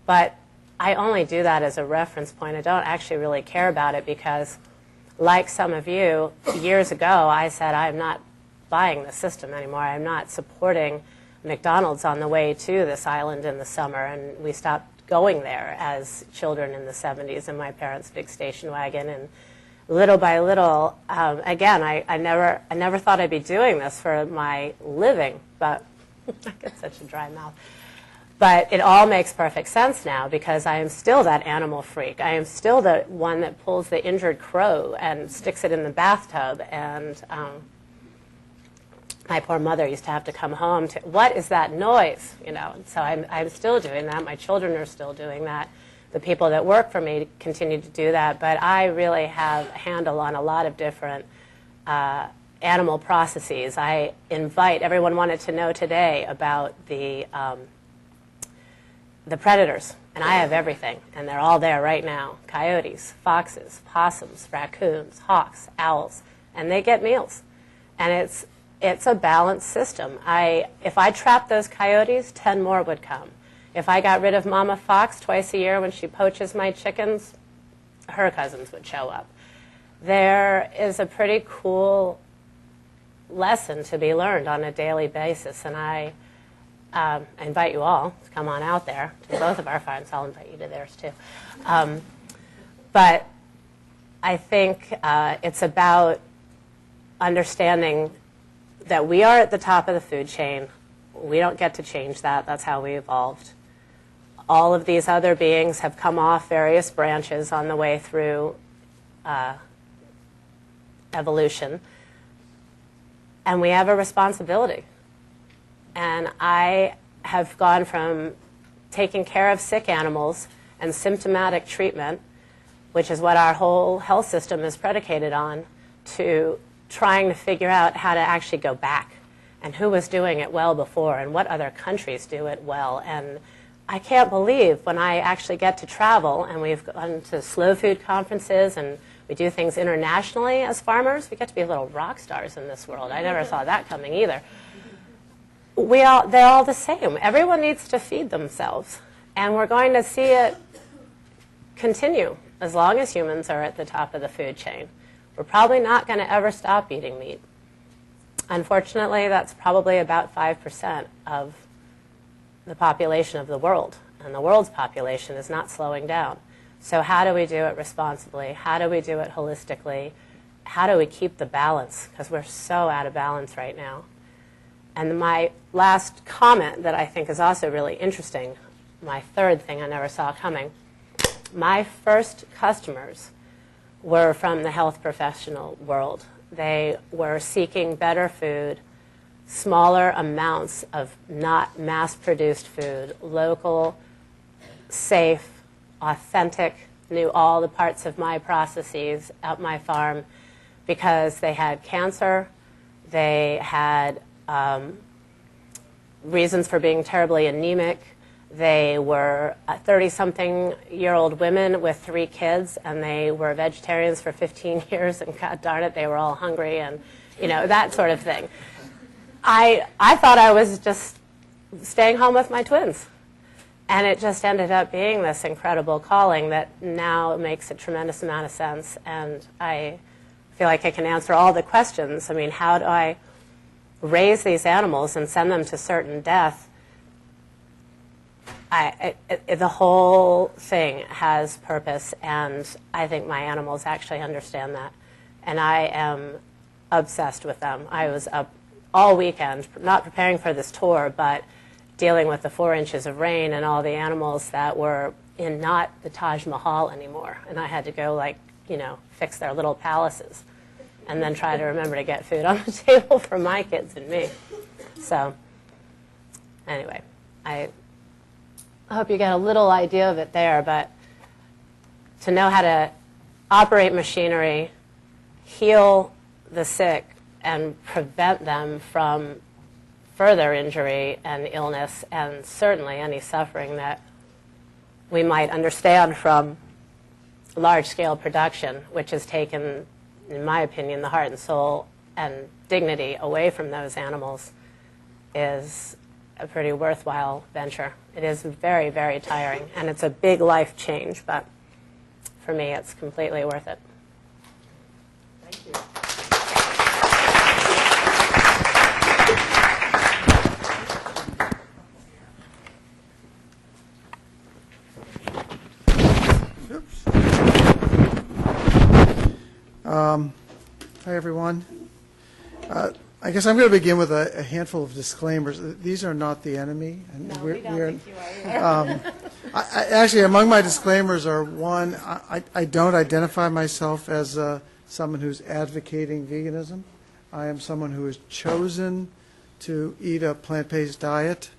but I only do that as a reference point. I don't actually really care about it because, like some of you, years ago I said I'm not buying the system anymore. I'm not supporting McDonald's on the way to this island in the summer, and we stopped going there as children in the 70s in my parents' big station wagon. And little by little, again, I never thought I'd be doing this for my living, but I get such a dry mouth. But it all makes perfect sense now because I am still that animal freak. I am still the one that pulls the injured crow and sticks it in the bathtub. And my poor mother used to have to come home to, what is that noise? You know, and so I'm still doing that. My children are still doing that. The people that work for me continue to do that. But I really have a handle on a lot of different animal processes. I invite, everyone wanted to know today about the predators. And I have everything. And they're all there right now. Coyotes, foxes, possums, raccoons, hawks, owls. And they get meals. And it's a balanced system. If I trapped those coyotes, 10 more would come. If I got rid of Mama Fox twice a year when she poaches my chickens, her cousins would show up. There is a pretty cool lesson to be learned on a daily basis, and I invite you all to come on out there to both of our farms. I'll invite you to theirs too. But I think it's about understanding that we are at the top of the food chain. We don't get to change that. That's how we evolved. All of these other beings have come off various branches on the way through evolution. And we have a responsibility. And I have gone from taking care of sick animals and symptomatic treatment, which is what our whole health system is predicated on, to trying to figure out how to actually go back and who was doing it well before and what other countries do it well. And I can't believe when I actually get to travel, and we've gone to slow food conferences and we do things internationally as farmers, we get to be little rock stars in this world. I never saw that coming either. They're all the same. Everyone needs to feed themselves. And we're going to see it continue as long as humans are at the top of the food chain. We're probably not going to ever stop eating meat. Unfortunately, that's probably about 5% of the population of the world. And the world's population is not slowing down. So how do we do it responsibly? How do we do it holistically? how do we keep the balance? Because we're so out of balance right now. And my last comment that I think is also really interesting, my third thing I never saw coming, my first customers were from the health professional world. They were seeking better food, smaller amounts of not mass-produced food, local, safe, authentic, knew all the parts of my processes at my farm because they had cancer, they had reasons for being terribly anemic. They were 30-something-year-old women with 3 kids, and they were vegetarians for 15 years, and God darn it, they were all hungry, and that sort of thing. I thought I was just staying home with my twins, and it just ended up being this incredible calling that now makes a tremendous amount of sense, and I feel like I can answer all the questions. I mean, how do I raise these animals and send them to certain death? The whole thing has purpose, and I think my animals actually understand that. And I am obsessed with them. I was up all weekend, not preparing for this tour, but dealing with the 4 inches of rain and all the animals that were in not the Taj Mahal anymore. And I had to go, fix their little palaces and then try to remember to get food on the table for my kids and me. So anyway, I hope you get a little idea of it there, but to know how to operate machinery, heal the sick, and prevent them from further injury and illness, and certainly any suffering that we might understand from large-scale production, which has taken, in my opinion, the heart and soul and dignity away from those animals, is a pretty worthwhile venture. It is very, very tiring, and it's a big life change, but for me, it's completely worth it. Thank you. Hi, everyone. I guess I'm going to begin with a handful of disclaimers. These are not the enemy. And No, we don't think you are. Actually, among my disclaimers are, one, I don't identify myself as someone who's advocating veganism. I am someone who has chosen to eat a plant-based diet.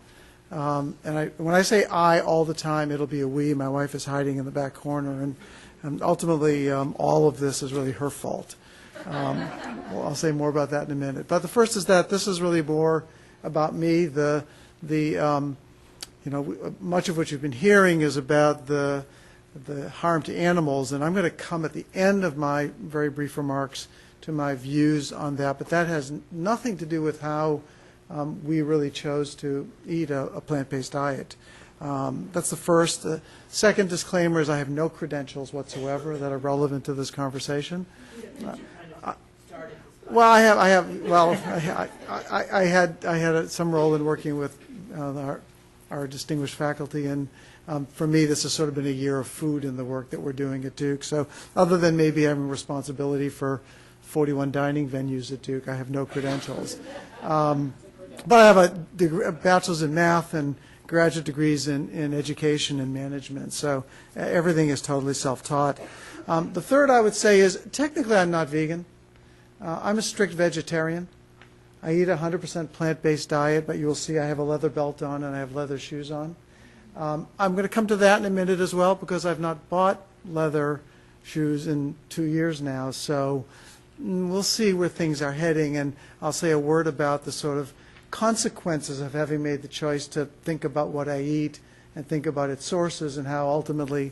And when I say I all the time, it'll be a we. My wife is hiding in the back corner. And ultimately, all of this is really her fault. Well, I'll say more about that in a minute. But the first is that this is really more about me. Much of what you've been hearing is about the harm to animals, and I'm going to come at the end of my very brief remarks to my views on that. But that has nothing to do with how we really chose to eat a plant-based diet. That's the first. The second disclaimer is I have no credentials whatsoever that are relevant to this conversation. Well, I had some role in working with our distinguished faculty, and for me, this has sort of been a year of food in the work that we're doing at Duke. So, other than maybe having responsibility for 41 dining venues at Duke, I have no credentials. But I have a bachelor's in math and graduate degrees in education and management. So everything is totally self-taught. The third I would say is technically I'm not vegan. I'm a strict vegetarian. I eat a 100% plant-based diet, but you will see I have a leather belt on and I have leather shoes on. I'm going to come to that in a minute as well because I've not bought leather shoes in 2 years now. So we'll see where things are heading, and I'll say a word about the sort of consequences of having made the choice to think about what I eat and think about its sources and how ultimately,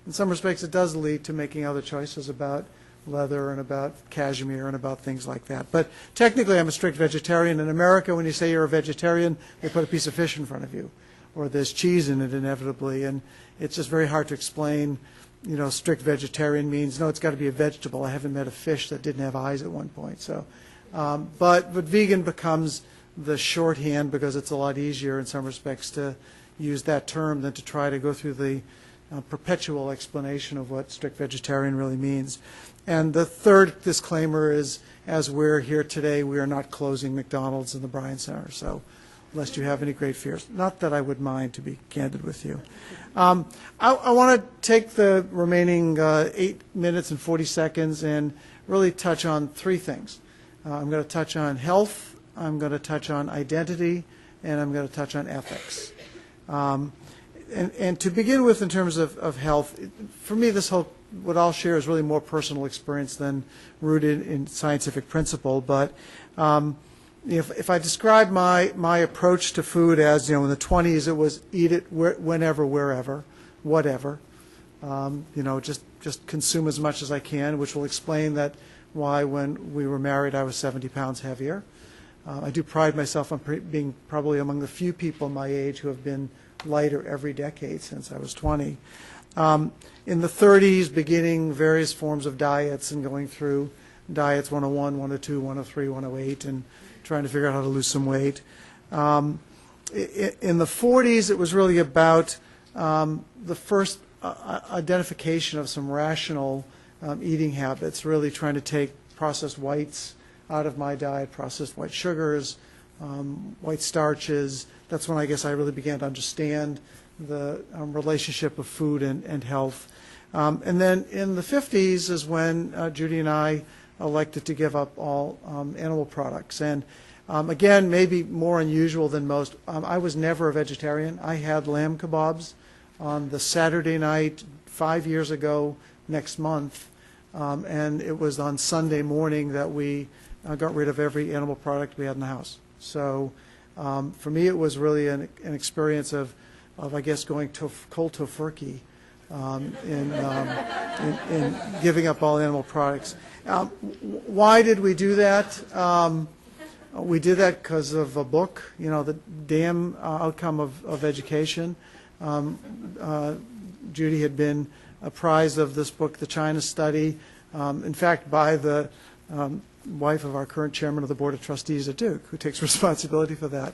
in some respects, it does lead to making other choices about leather and about cashmere and about things like that. But technically, I'm a strict vegetarian. In America, when you say you're a vegetarian, they put a piece of fish in front of you, or there's cheese in it inevitably, and it's just very hard to explain. Strict vegetarian means, no, it's got to be a vegetable. I haven't met a fish that didn't have eyes at one point. So, but vegan becomes the shorthand because it's a lot easier in some respects to use that term than to try to go through the perpetual explanation of what strict vegetarian really means. And the third disclaimer is, as we're here today, we are not closing McDonald's in the Bryan Center, so lest you have any great fears. Not that I would mind, to be candid with you. I want to take the remaining 8 minutes and 40 seconds and really touch on three things. I'm going to touch on health, I'm going to touch on identity, and I'm going to touch on ethics. And to begin with, in terms of health, for me, what I'll share is really more personal experience than rooted in scientific principle. But if I describe my approach to food as, in the 20s, it was eat it whenever, wherever, whatever. Just consume as much as I can, which will explain why when we were married I was 70 pounds heavier. I do pride myself on being probably among the few people my age who have been lighter every decade since I was 20. In the 30s, beginning various forms of diets and going through diets 101, 102, 103, 108, and trying to figure out how to lose some weight. In the 40s, it was really about the first identification of some rational eating habits, really trying to take processed whites out of my diet, processed white sugars, white starches. That's when I guess I really began to understand the relationship of food and health. And then in the 50s is when Judy and I elected to give up all animal products. And again, maybe more unusual than most, I was never a vegetarian. I had lamb kebabs on the Saturday night 5 years ago next month, and it was on Sunday morning that we got rid of every animal product we had in the house. So for me, it was really an experience of I guess, going cold tofurkey in giving up all animal products. Why did we do that? We did that because of a book, the damn outcome of education. Judy had been apprised of this book, The China Study, in fact, by the wife of our current chairman of the Board of Trustees at Duke, who takes responsibility for that.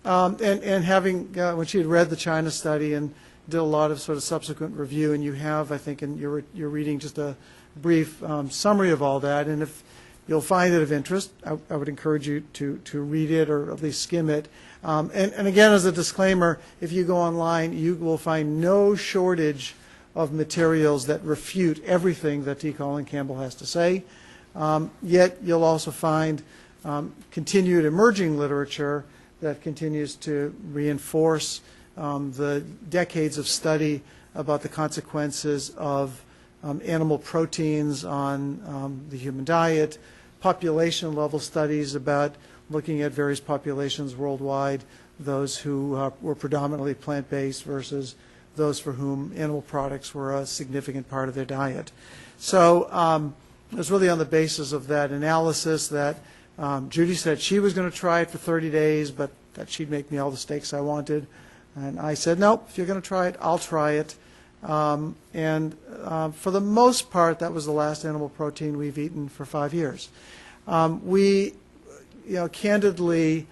And having, when she had read the China Study and did a lot of sort of subsequent review, and you have, I think, and you're reading just a brief summary of all that, and if you'll find it of interest, I would encourage you to read it or at least skim it. And again, as a disclaimer, if you go online, you will find no shortage of materials that refute everything that T. Colin Campbell has to say. Yet you'll also find continued emerging literature that continues to reinforce the decades of study about the consequences of animal proteins on the human diet, population level studies about looking at various populations worldwide, those who were predominantly plant-based versus those for whom animal products were a significant part of their diet. So it was really on the basis of that analysis that Judy said she was going to try it for 30 days, but that she'd make me all the steaks I wanted. And I said, nope, if you're going to try it, I'll try it. And for the most part, that was the last animal protein we've eaten for 5 years. We, candidly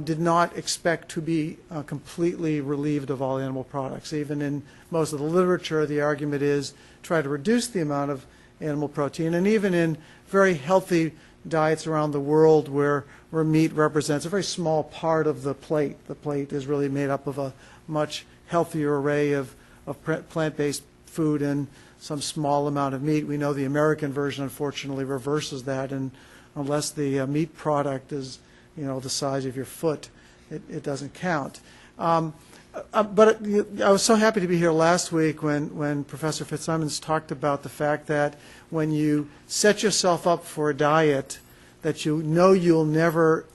did not expect to be completely relieved of all animal products. Even in most of the literature, the argument is try to reduce the amount of animal protein. And even in very healthy diets around the world where meat represents a very small part of the plate is really made up of a much healthier array of plant-based food and some small amount of meat. We know the American version, unfortunately, reverses that, and unless the meat product is, the size of your foot, it doesn't count. But I was so happy to be here last week when Professor Fitzsimons talked about the fact that when you set yourself up for a diet that you know you'll never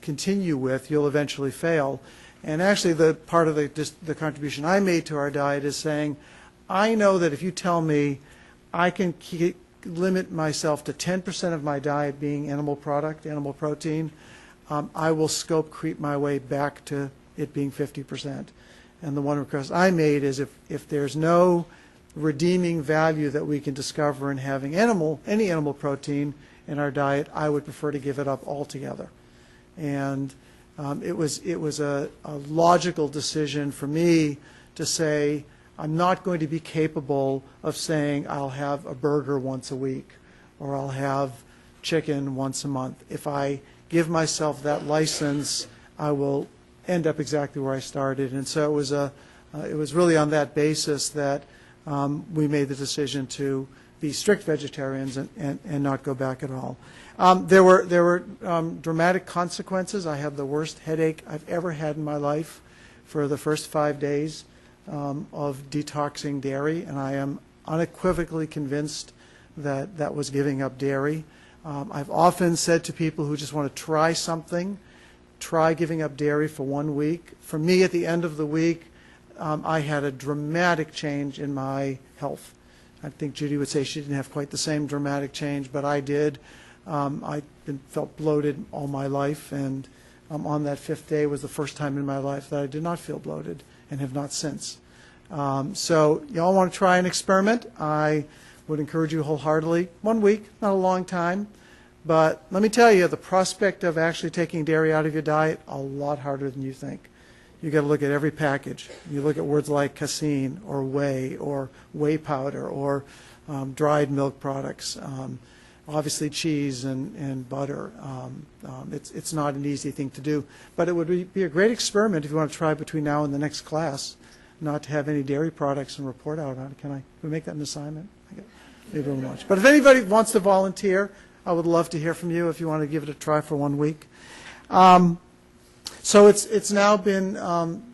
continue with, you'll eventually fail. And actually, the part of the contribution I made to our diet is saying, I know that if you tell me I can limit myself to 10% of my diet being animal product, animal protein, I will scope creep my way back to it being 50%. And the one request I made is if there's no redeeming value that we can discover in having any animal protein in our diet, I would prefer to give it up altogether. And it was a logical decision for me to say, I'm not going to be capable of saying I'll have a burger once a week or I'll have chicken once a month. If I give myself that license, I will end up exactly where I started. And so it was really on that basis that we made the decision to be strict vegetarians and not go back at all. There were dramatic consequences. I had the worst headache I've ever had in my life for the first 5 days of detoxing dairy, and I am unequivocally convinced that that was giving up dairy. I've often said to people who just want to try something, try giving up dairy for 1 week. For me, at the end of the week, I had a dramatic change in my health. I think Judy would say she didn't have quite the same dramatic change, but I did. I felt bloated all my life, and on that 5th day was the first time in my life that I did not feel bloated and have not since. So you all want to try an experiment? I would encourage you wholeheartedly. 1 week, not a long time, but let me tell you, the prospect of actually taking dairy out of your diet, a lot harder than you think. You got to look at every package. You look at words like casein or whey powder or dried milk products, obviously cheese and butter. It's not an easy thing to do, but it would be a great experiment if you want to try between now and the next class, not to have any dairy products and report out on it. Can we make that an assignment? Maybe a little much. But if anybody wants to volunteer, I would love to hear from you if you want to give it a try for 1 week. So it's now been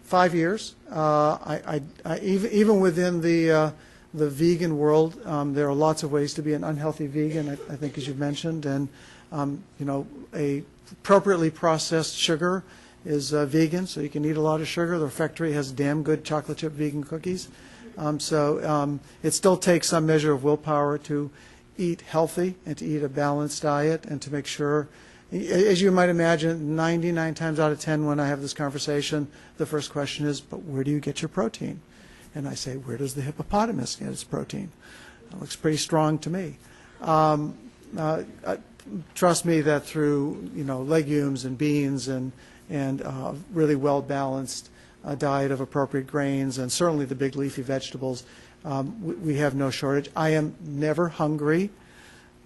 5 years. Even within the vegan world, there are lots of ways to be an unhealthy vegan, I think, as you've mentioned, and a appropriately processed sugar is vegan, so you can eat a lot of sugar. The factory has damn good chocolate chip vegan cookies. So it still takes some measure of willpower to eat healthy and to eat a balanced diet and to make sure. As you might imagine, 99 times out of 10 when I have this conversation, the first question is, but where do you get your protein? And I say, where does the hippopotamus get its protein? It looks pretty strong to me. Trust me that through legumes and beans and really well-balanced diet of appropriate grains and certainly the big leafy vegetables, we have no shortage. I am never hungry, in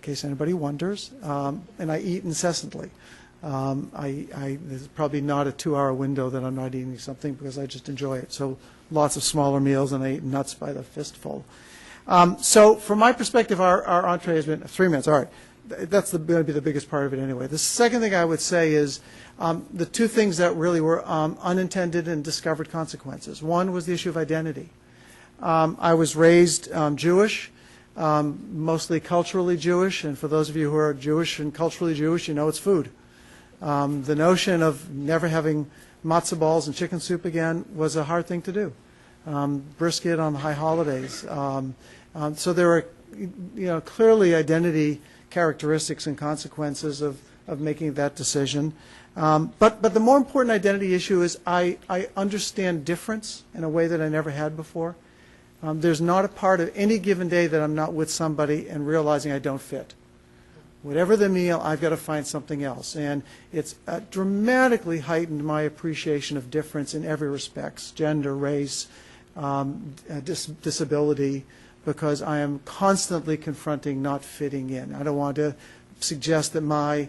case anybody wonders, and I eat incessantly. There's probably not a 2-hour window that I'm not eating something because I just enjoy it. So lots of smaller meals, and I eat nuts by the fistful. So from my perspective, our entree has been 3 minutes. All right. That's going to be the biggest part of it anyway. The second thing I would say is the 2 things that really were unintended and discovered consequences. One was the issue of identity. I was raised Jewish, mostly culturally Jewish, and for those of you who are Jewish and culturally Jewish, you know it's food. The notion of never having matzah balls and chicken soup again was a hard thing to do. Brisket on the high holidays. So there are clearly identity characteristics and consequences of making that decision. But the more important identity issue is I understand difference in a way that I never had before. There's not a part of any given day that I'm not with somebody and realizing I don't fit. Whatever the meal, I've got to find something else. And it's dramatically heightened my appreciation of difference in every respect, gender, race, disability, because I am constantly confronting not fitting in. I don't want to suggest that my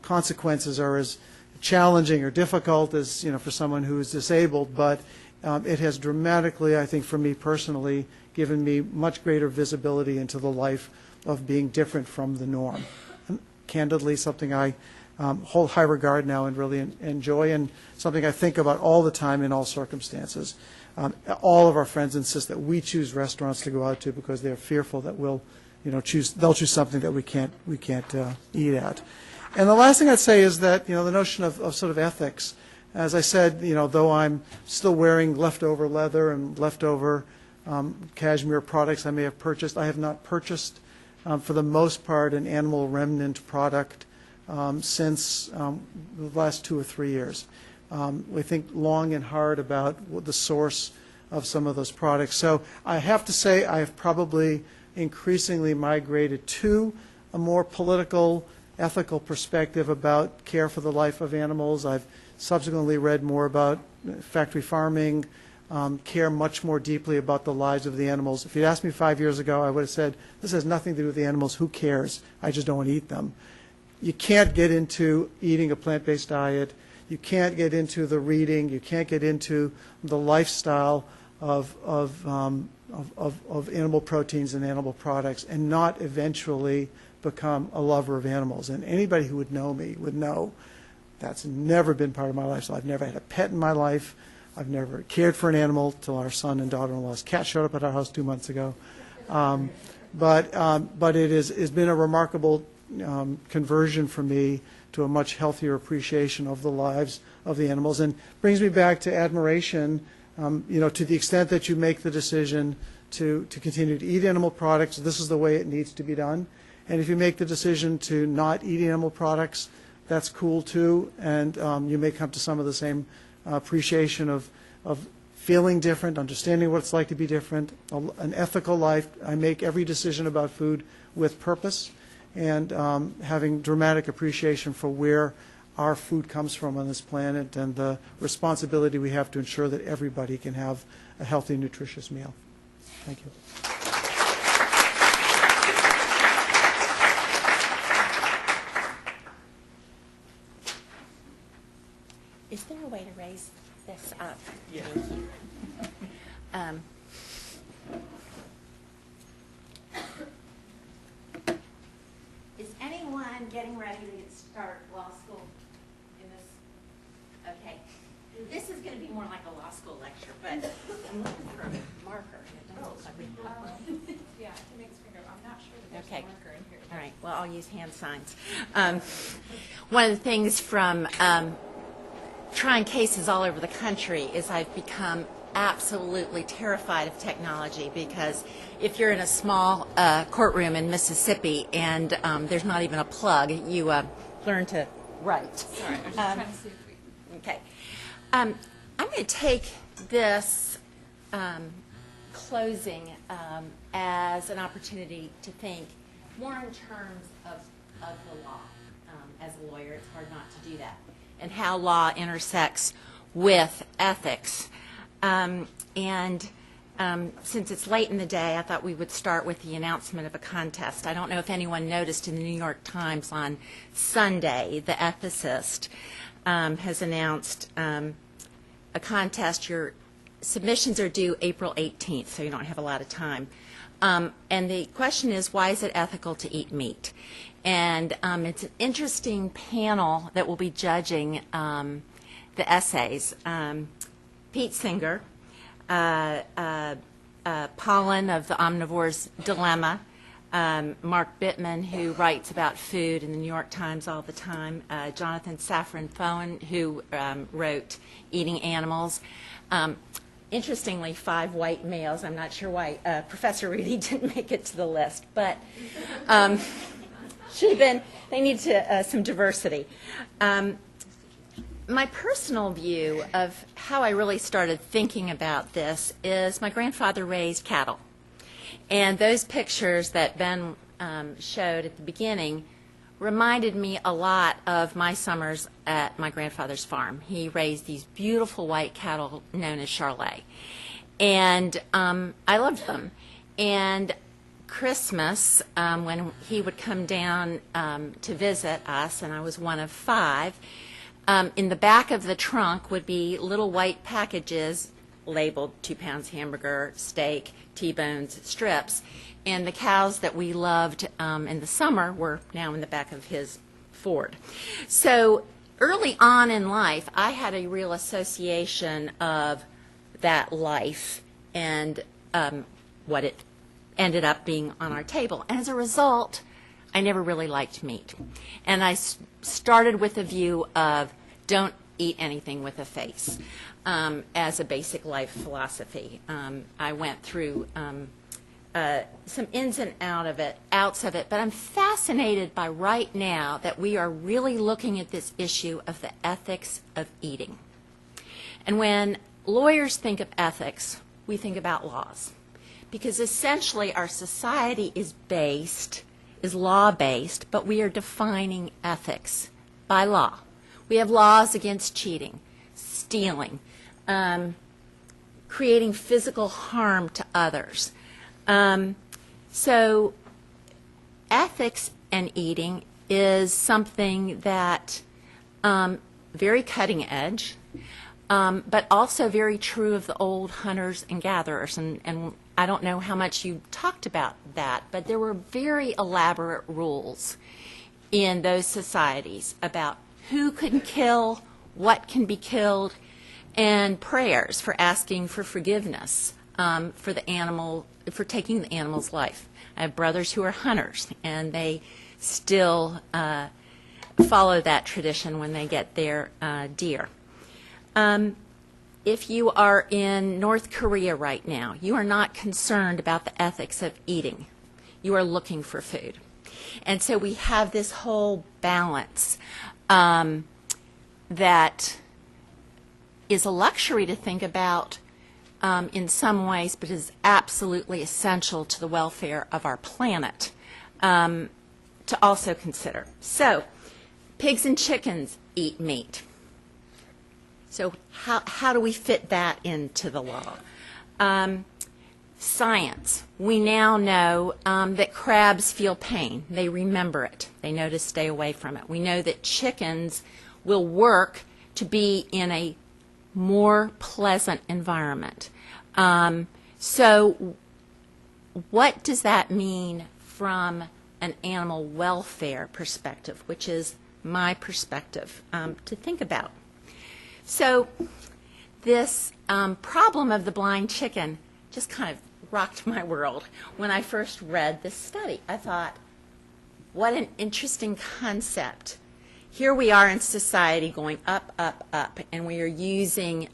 consequences are as challenging or difficult as for someone who is disabled, but it has dramatically, I think for me personally, given me much greater visibility into the life of being different from the norm. And candidly, something I hold high regard now and really enjoy, and something I think about all the time in all circumstances. All of our friends insist that we choose restaurants to go out to because they're fearful that they'll choose something that we can't eat at. And the last thing I'd say is that the notion of sort of ethics. As I said, though I'm still wearing leftover leather and leftover cashmere products I may have purchased, I have not purchased, for the most part, an animal remnant product since the last 2 or 3 years. We think long and hard about the source of some of those products. So I have to say I have probably increasingly migrated to a more political, ethical perspective about care for the life of animals. I've subsequently read more about factory farming, care much more deeply about the lives of the animals. If you'd asked me 5 years ago, I would have said, this has nothing to do with the animals. Who cares? I just don't want to eat them. You can't get into eating a plant-based diet. You can't get into the reading. You can't get into the lifestyle of animal proteins and animal products and not eventually become a lover of animals. And anybody who would know me would know that's never been part of my lifestyle. I've never had a pet in my life. I've never cared for an animal till our son and daughter-in-law's cat showed up at our house 2 months ago. But it has been a remarkable conversion for me to a much healthier appreciation of the lives of the animals, and brings me back to admiration. To the extent that you make the decision to continue to eat animal products, this is the way it needs to be done. And if you make the decision to not eat animal products, that's cool too, and you may come to some of the same appreciation of feeling different, understanding what it's like to be different, an ethical life. I make every decision about food with purpose, and having dramatic appreciation for where our food comes from on this planet and the responsibility we have to ensure that everybody can have a healthy, nutritious meal. Thank you. Is there a way to raise this up? Yeah. Is anyone getting ready to start law school in this? Okay. This is going to be more like a law school lecture, but I'm looking for a marker. It doesn't look like we have. Yeah, I can make his finger. I'm not sure that there's Okay. a marker in here. All right. Well, I'll use hand signs. One of the things from trying cases all over the country is I've become absolutely terrified of technology, because if you're in a small courtroom in Mississippi and there's not even a plug, you learn to write. Sorry, I was just trying to see if we... Okay. I'm going to take this closing as an opportunity to think more in terms of the law. As a lawyer, it's hard not to do that, and how law intersects with ethics. Since it's late in the day, I thought we would start with the announcement of a contest. I don't know if anyone noticed in the New York Times on Sunday, the ethicist has announced a contest. Your submissions are due April 18th, so you don't have a lot of time. And the question is, why is it ethical to eat meat? And it's an interesting panel that will be judging the essays. Pete Singer, Pollen of the Omnivore's Dilemma, Mark Bittman, who writes about food in the New York Times all the time, Jonathan Safran Foer, who wrote Eating Animals. Interestingly, 5 white males. I'm not sure why Professor Reedy didn't make it to the list, but should have been. They need some diversity. My personal view of how I really started thinking about this is my grandfather raised cattle. And those pictures that Ben showed at the beginning reminded me a lot of my summers at my grandfather's farm. He raised these beautiful white cattle known as Charolais. And I loved them. And Christmas, when he would come down to visit us, and I was one of 5, in the back of the trunk would be little white packages labeled 2 pounds hamburger, steak, T-bones, strips. And the cows that we loved in the summer were now in the back of his Ford. So early on in life, I had a real association of that life and what it ended up being on our table. And as a result, I never really liked meat. And I started with a view of don't eat anything with a face as a basic life philosophy. I went through some ins and outs of it, but I'm fascinated by right now that we are really looking at this issue of the ethics of eating. And when lawyers think of ethics, we think about laws, because essentially our society is law-based, but we are defining ethics by law. We have laws against cheating, stealing, creating physical harm to others. So ethics and eating is something that very cutting edge, but also very true of the old hunters and gatherers. And I don't know how much you talked about that, but there were very elaborate rules in those societies about who can kill, what can be killed, and prayers for asking for forgiveness for the animal, for taking the animal's life. I have brothers who are hunters, and they still follow that tradition when they get their deer. If you are in North Korea right now, you are not concerned about the ethics of eating. You are looking for food. And so we have this whole balance that is a luxury to think about in some ways, but is absolutely essential to the welfare of our planet to also consider. So, pigs and chickens eat meat. So how do we fit that into the law? Science. We now know that crabs feel pain. They remember it. They know to stay away from it. We know that chickens will work to be in a more pleasant environment. So what does that mean from an animal welfare perspective, which is my perspective to think about? So this problem of the blind chicken just kind of rocked my world when I first read this study. I thought, what an interesting concept. Here we are in society going up, up, up, and we are using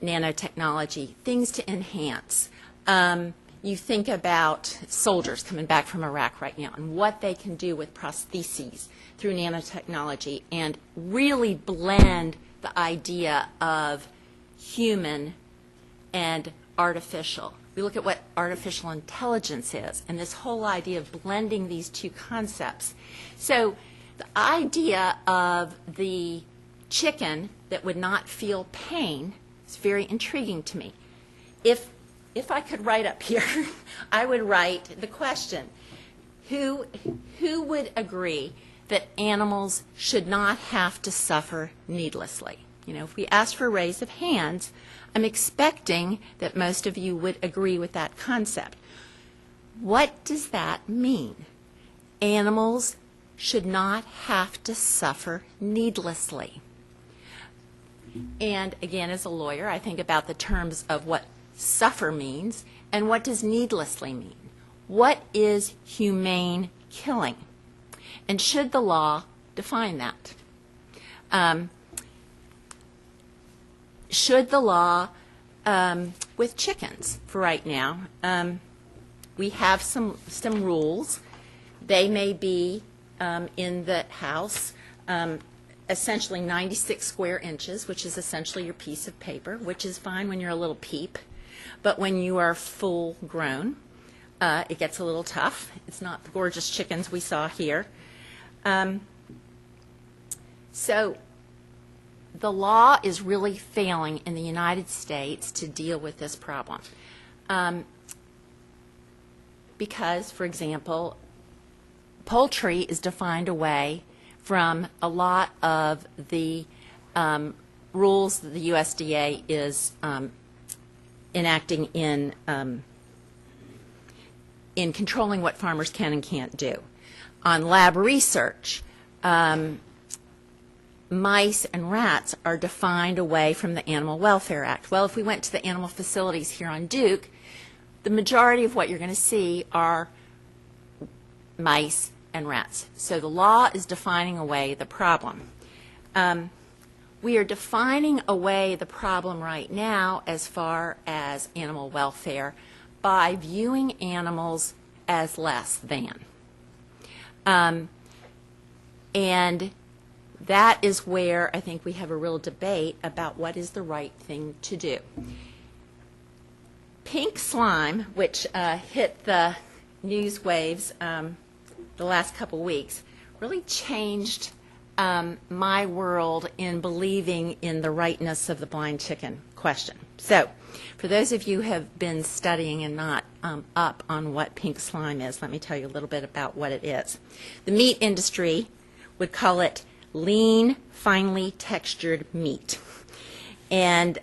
nanotechnology, things to enhance. You think about soldiers coming back from Iraq right now and what they can do with prostheses through nanotechnology and really blend the idea of human and artificial. We look at what artificial intelligence is and this whole idea of blending these two concepts. So the idea of the chicken that would not feel pain is very intriguing to me. If I could write up here, I would write the question, who would agree that animals should not have to suffer needlessly? You know, if we ask for a raise of hands, I'm expecting that most of you would agree with that concept. What does that mean? Animals should not have to suffer needlessly. And again, as a lawyer, I think about the terms of what suffer means and what does needlessly mean. What is humane killing? And should the law define that? Should the law, with chickens for right now, we have some rules. They may be in the house, essentially 96 square inches, which is essentially your piece of paper, which is fine when you're a little peep. But when you are full grown, it gets a little tough. It's not the gorgeous chickens we saw here. So the law is really failing in the United States to deal with this problem. Because, for example, poultry is defined away from a lot of the rules that the USDA is enacting in controlling what farmers can and can't do. On lab research, mice and rats are defined away from the Animal Welfare Act. Well, if we went to the animal facilities here on Duke, the majority of what you're going to see are mice and rats. So the law is defining away the problem. We are defining away the problem right now as far as animal welfare by viewing animals as less than. And that is where I think we have a real debate about what is the right thing to do. Pink slime, which hit the news waves the last couple weeks, really changed my world in believing in the rightness of the blind chicken. question. So, for those of you who have been studying and not up on what pink slime is, let me tell you a little bit about what it is. The meat industry would call it lean, finely textured meat. And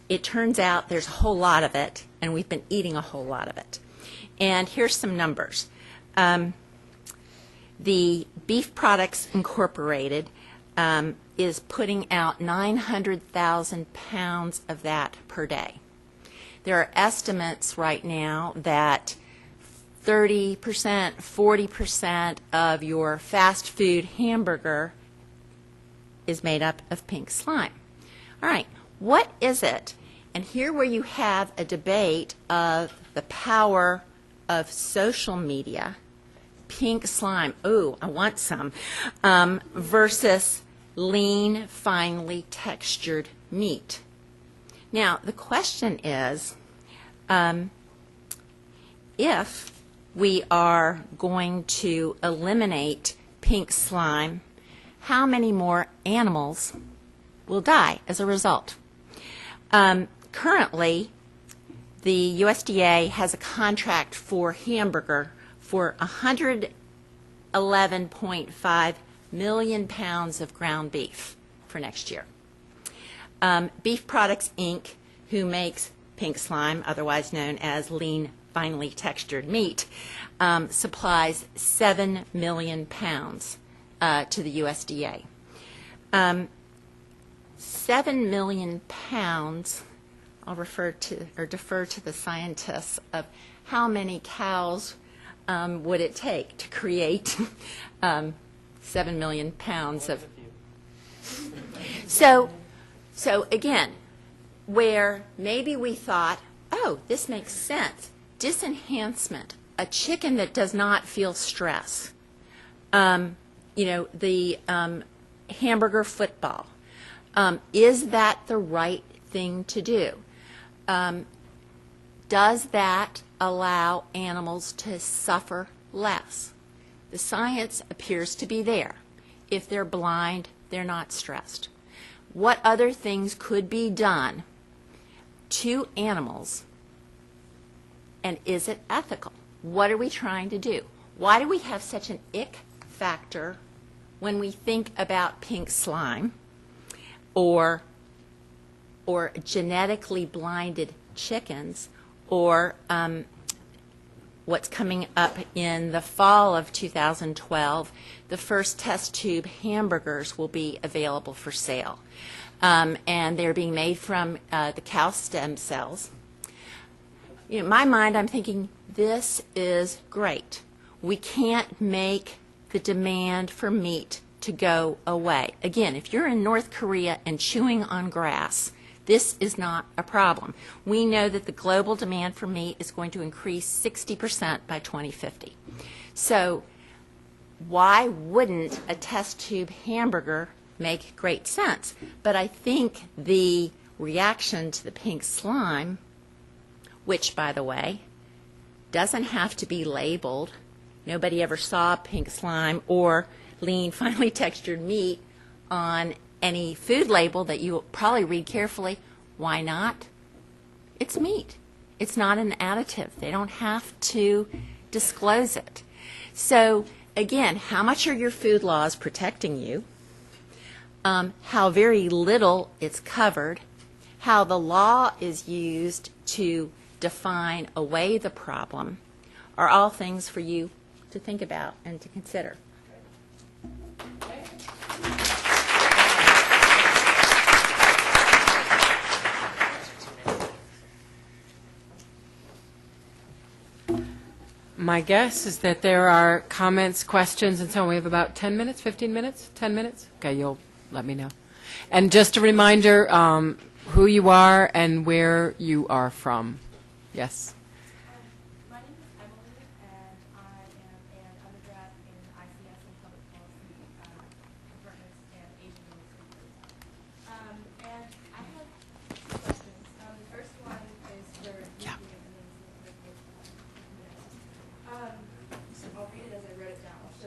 it turns out there's a whole lot of it, and we've been eating a whole lot of it. And here's some numbers. The Beef Products Incorporated is putting out 900,000 pounds of that per day. There are estimates right now that 30%, 40% of your fast food hamburger is made up of pink slime. All right, what is it? And here where you have a debate of the power of social media, pink slime, ooh, I want some, versus lean, finely textured meat. Now, the question is, if we are going to eliminate pink slime, how many more animals will die as a result? Currently, the USDA has a contract for hamburger for 111.5 million pounds of ground beef for next year. Beef Products, Inc., who makes pink slime, otherwise known as lean, finely textured meat, supplies 7 million pounds to the USDA. 7 million pounds, I'll defer to the scientists of how many cows would it take to create 7 million pounds of. So again, where maybe we thought, oh, this makes sense, disenhancement, a chicken that does not feel stress, the hamburger football, is that the right thing to do? Does that allow animals to suffer less? The science appears to be there. If they're blind, they're not stressed. What other things could be done to animals, and is it ethical? What are we trying to do? Why do we have such an ick factor when we think about pink slime or genetically blinded chickens, or what's coming up in the fall of 2012, the first test tube hamburgers will be available for sale. And they're being made from the cow stem cells. In my mind, I'm thinking, this is great. We can't make the demand for meat to go away. Again, if you're in North Korea and chewing on grass, this is not a problem. We know that the global demand for meat is going to increase 60% by 2050. So why wouldn't a test tube hamburger make great sense? But I think the reaction to the pink slime, which, by the way, doesn't have to be labeled. Nobody ever saw pink slime or lean, finely textured meat on any food label that you probably read carefully. Why not? It's meat. It's not an additive. They don't have to disclose it. So, again, how much are your food laws protecting you? How very little it's covered, how the law is used to define away the problem, are all things for you to think about and to consider. My guess is that there are comments, questions, and so on. We have about 10 minutes, 15 minutes, 10 minutes? Okay, you'll let me know. And just a reminder, who you are and where you are from. Yes? My name is Emily, and I am an undergrad in ICS and public policy departments and Asian studies. And I have two questions. The first one is for Yeah. I'll read it as I wrote it down. So,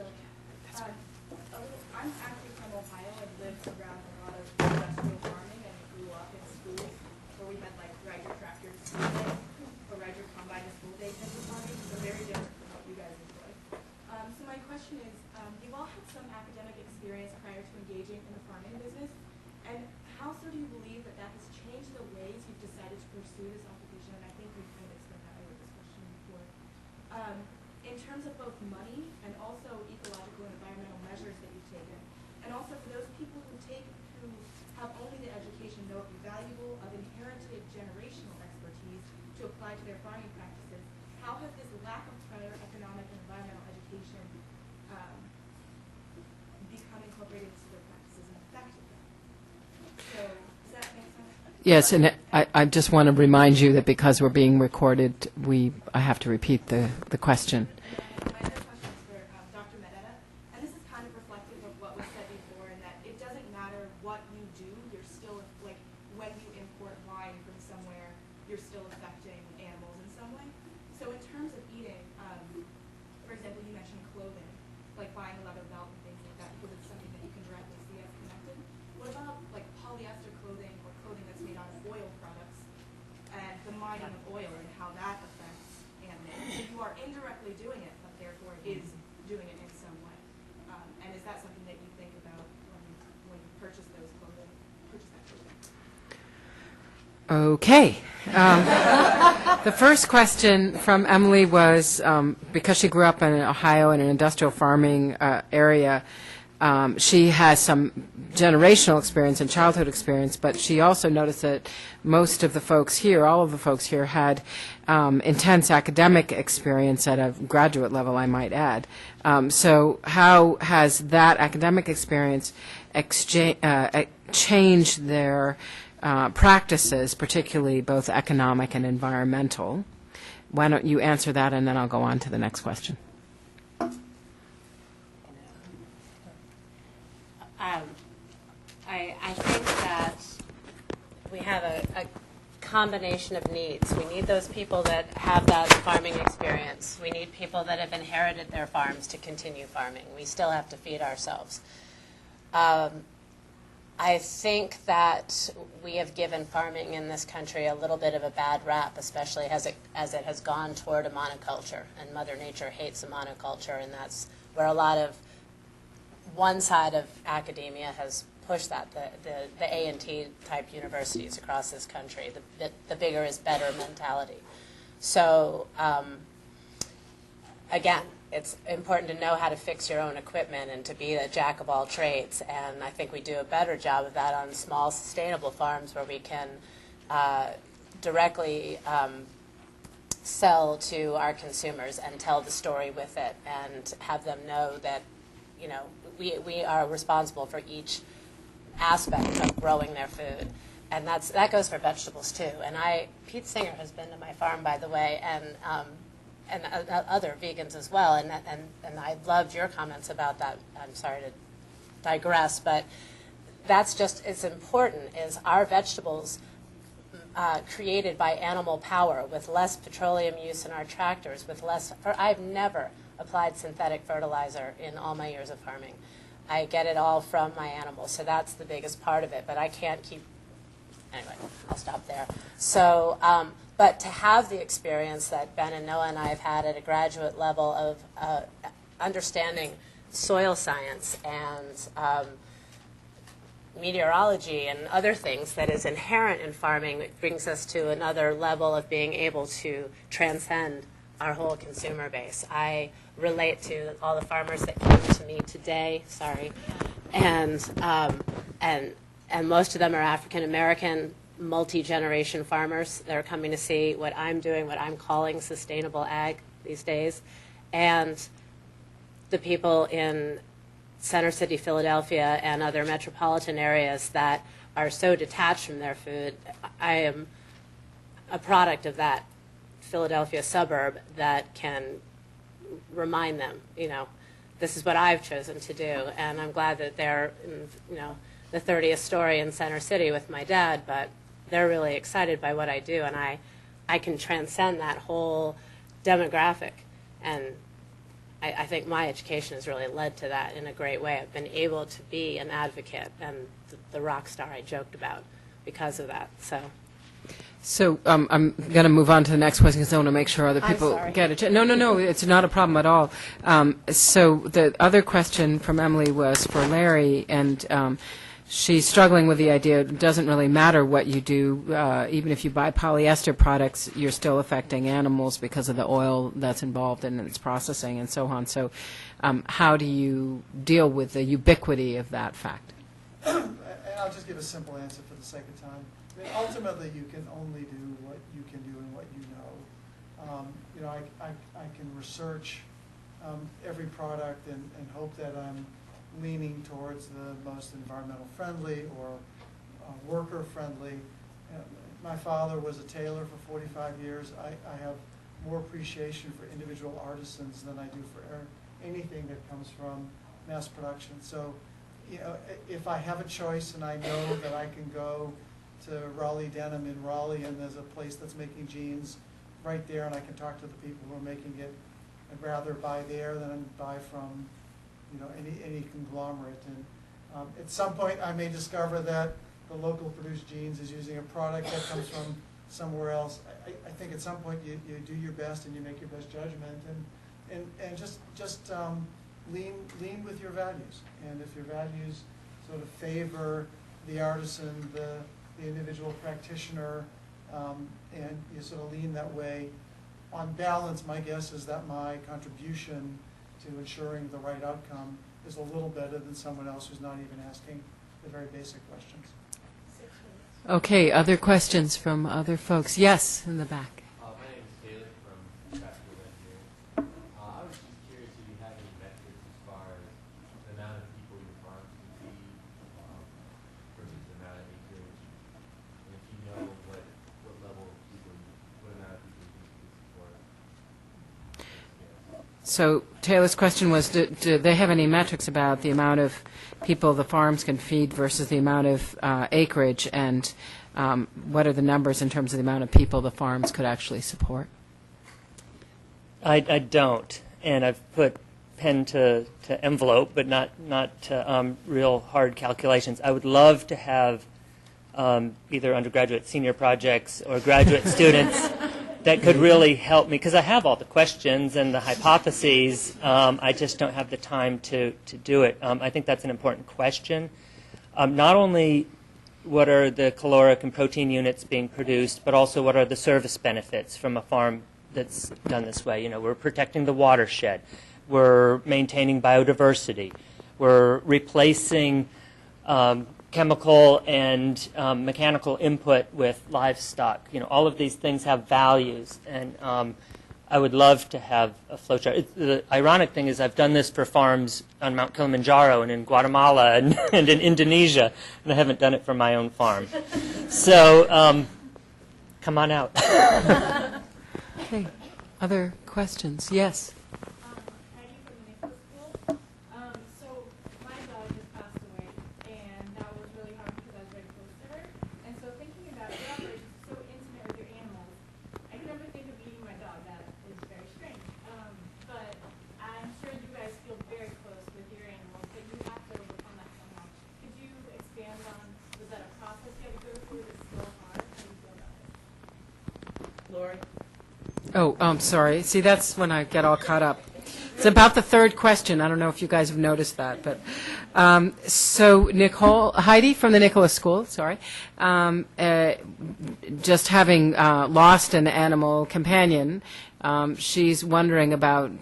I'm actually from Ohio and lived around a lot of industrial farming and grew up in schools question is, you've all had some academic experience prior to engaging in the farming business, and how so do you believe that that has changed the ways you've decided to pursue this occupation? And I think we've kind of explained that with this question before. In terms of both money and also ecological and environmental measures that you've taken, and also for those people who have only the education, know it be valuable, of inherited generational expertise to apply to their farming practices, how has this lack of prior economic and environmental education become incorporated into their practices and affected them? So, does that make sense? Yes, and I just want to remind you that because we're being recorded, I have to repeat the question. And my other question is for Dr. Moneta, and this is kind of reflective of what was said before, in that it doesn't matter what you do, you're still, like, when you import wine from somewhere, you're still affecting animals in some way. So in terms of eating, for example, you mentioned clothing, like buying a leather belt and things like that, because it's something that you can directly see as connected. What about like polyester clothing or clothing that's made out of oil products, and the mining of oil and how that affects animals? So you are indirectly doing it, but therefore is doing it in some way. And is that something that you think about when you purchase those clothing, purchase that clothing? Okay. The first question from Emily was, because she grew up in Ohio in an industrial farming area, she has some generational experience and childhood experience, but she also noticed that most of the folks here, all of the folks here, had intense academic experience at a graduate level, I might add. So how has that academic experience changed their practices, particularly both economic and environmental? Why don't you answer that, and then I'll go on to the next question. I think that we have a combination of needs. We need those people that have that farming experience. We need people that have inherited their farms to continue farming. We still have to feed ourselves. I think that we have given farming in this country a little bit of a bad rap, especially as it has gone toward a monoculture. And Mother Nature hates a monoculture, and that's where a lot of one side of academia has pushed that, the A&T type universities across this country, the bigger is better mentality. So again, it's important to know how to fix your own equipment and to be a jack of all trades. And I think we do a better job of that on small, sustainable farms where we can directly sell to our consumers and tell the story with it and have them know that, you know, we are responsible for each aspect of growing their food. And that goes for vegetables too. And Pete Singer has been to my farm, by the way, and other vegans as well. And I loved your comments about that. I'm sorry to digress, but that's just as important is our vegetables created by animal power with less petroleum use in our tractors, with less. I've never applied synthetic fertilizer in all my years of farming. I get it all from my animals, so that's the biggest part of it. But I can't keep. Anyway, I'll stop there. So, but to have the experience that Ben and Noah and I have had at a graduate level of understanding soil science and meteorology and other things that is inherent in farming, it brings us to another level of being able to transcend our whole consumer base. I relate to all the farmers that came to me today, and most of them are African American, multi-generation farmers. They're coming to see what I'm doing, what I'm calling sustainable ag these days. And the people in Center City, Philadelphia, and other metropolitan areas that are so detached from their food. I am a product of that Philadelphia suburb that can remind them, you know, this is what I've chosen to do. And I'm glad that they're, you know, the 30th story in Center City with my dad, but they're really excited by what I do, and I can transcend that whole demographic. And I think my education has really led to that in a great way. I've been able to be an advocate and the rock star I joked about because of that. So I'm going to move on to the next question because I want to make sure other I'm people sorry. get it. No, it's not a problem at all. So the other question from Emily was for Larry, and she's struggling with the idea it doesn't really matter what you do. Even if you buy polyester products, you're still affecting animals because of the oil that's involved in its processing and so on. So how do you deal with the ubiquity of that fact? And I'll just give a simple answer for the sake of time. I mean, ultimately, you can only do what you can do and what you know. You know, I can research every product and hope that I'm leaning towards the most environmental friendly or worker friendly. My father was a tailor for 45 years. I have more appreciation for individual artisans than I do for anything that comes from mass production. So, you know, if I have a choice and I know that I can go to Raleigh Denim in Raleigh and there's a place that's making jeans right there and I can talk to the people who are making it, I'd rather buy there than buy from, you know, any conglomerate. And at some point I may discover that the local produced jeans is using a product that comes from somewhere else. I think at some point you do your best and you make your best judgment and just lean with your values. And if your values sort of favor the artisan, the individual practitioner, and you sort of lean that way, on balance, my guess is that my contribution to ensuring the right outcome is a little better than someone else who's not even asking the very basic questions. Okay, other questions from other folks? Yes, in the back. My name is Taylor from Practical Engineering. I was just curious if you have any metrics as far as the amount of people your farms can feed versus the amount of acreage, and if you know what level of people, what amount of people you can support. So Taylor's question was, do they have any metrics about the amount of people the farms can feed versus the amount of acreage, and what are the numbers in terms of the amount of people the farms could actually support? I don't, and I've put pen to envelope, but not to real hard calculations. I would love to have either undergraduate, senior projects, or graduate students that could really help me, because I have all the questions and the hypotheses. I just don't have the time to do it. I think that's an important question. Not only what are the caloric and protein units being produced, but also what are the service benefits from a farm that's done this way. You know, we're protecting the watershed. We're maintaining biodiversity. We're replacing chemical and mechanical input with livestock. You know, all of these things have values, and I would love to have a flowchart. The ironic thing is I've done this for farms on Mount Kilimanjaro and in Guatemala and in Indonesia, and I haven't done it for my own farm. So come on out. Okay, other questions? Yes. Heidi from the Nicholas School. So my dog just passed away, and that was really hard because I was very close to her. And so thinking about your operation so intimate with your animals, I can never think of eating my dog. That is very strange. But I'm sure you guys feel very close with your animals, but you have to overcome that somehow. Could you expand on, was that a process you had to go through? Was it still hard? How do you feel about it? Lori? Oh, sorry. See, that's when I get all caught up. It's about the third question. I don't know if you guys have noticed that, but so Heidi from the Nicholas School, sorry, just having lost an animal companion, she's wondering about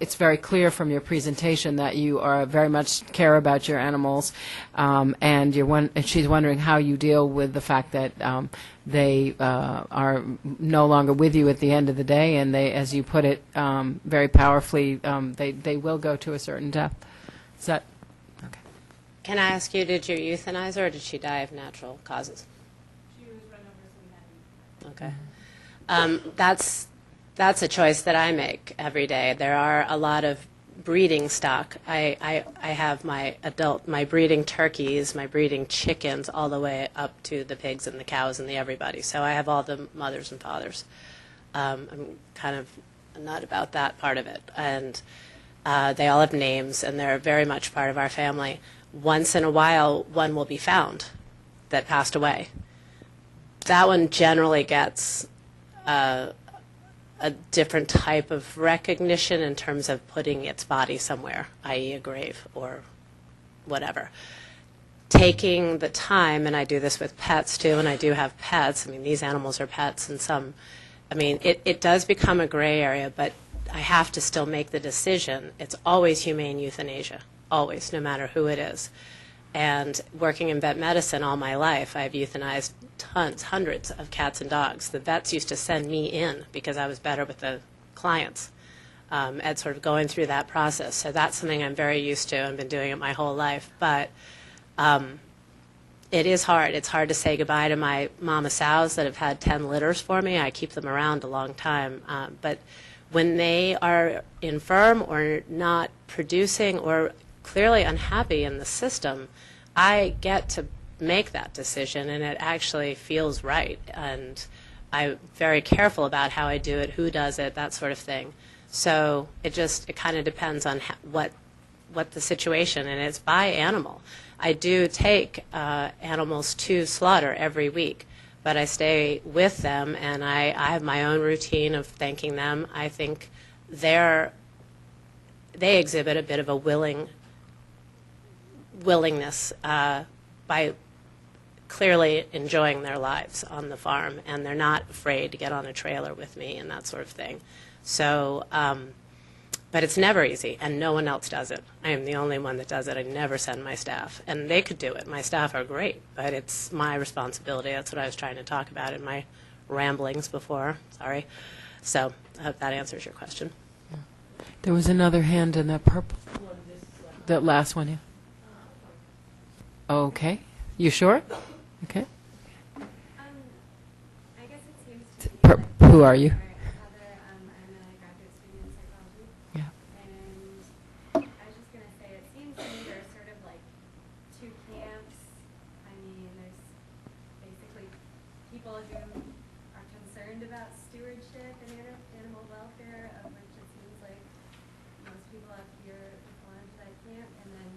it's very clear from your presentation that you are very much care about your animals, and she's wondering how you deal with the fact that they are no longer with you at the end of the day, and they, as you put it very powerfully, they will go to a certain death. Is that okay? Can I ask you, did you euthanize her or did she die of natural causes? She was run over, so we had to. Okay. That's a choice that I make every day. There are a lot of breeding stock. I have my breeding turkeys, my breeding chickens, all the way up to the pigs and the cows and the everybody. So I have all the mothers and fathers. I'm kind of a nut about that part of it. And they all have names, and they're very much part of our family. Once in a while, one will be found that passed away. that one generally gets a different type of recognition in terms of putting its body somewhere, i.e. a grave or whatever. Taking the time, and I do this with pets too, and I do have pets. I mean, these animals are pets, and some, I mean, it does become a gray area, but I have to still make the decision. It's always humane euthanasia, always, no matter who it is. And working in vet medicine all my life, I've euthanized tons, hundreds of cats and dogs. The vets used to send me in because I was better with the clients at sort of going through that process. So that's something I'm very used to. I've been doing it my whole life. But it is hard. It's hard to say goodbye to my mama sows that have had 10 litters for me. I keep them around a long time. But when they are infirm or not producing or clearly unhappy in the system, I get to make that decision, and it actually feels right. And I'm very careful about how I do it, who does it, that sort of thing. So it kind of depends on what the situation, and it's by animal. I do take animals to slaughter every week, but I stay with them, and I have my own routine of thanking them. I think they exhibit a bit of a willingness by clearly enjoying their lives on the farm, and they're not afraid to get on a trailer with me and that sort of thing. So, but it's never easy, and no one else does it. I am the only one that does it. I never send my staff, and they could do it. My staff are great, but it's my responsibility. That's what I was trying to talk about in my ramblings before. Sorry. So I hope that answers your question. There was another hand in that purple. That last one, yeah. Okay. You sure? Okay. I guess it seems to be Who are you? Heather, I'm a graduate student in psychology. Yeah. And I was just going to say, it seems to me there's sort of like two camps. I mean, there's basically people who are concerned about stewardship and animal welfare, of which it seems like most people up here belong to that camp. And then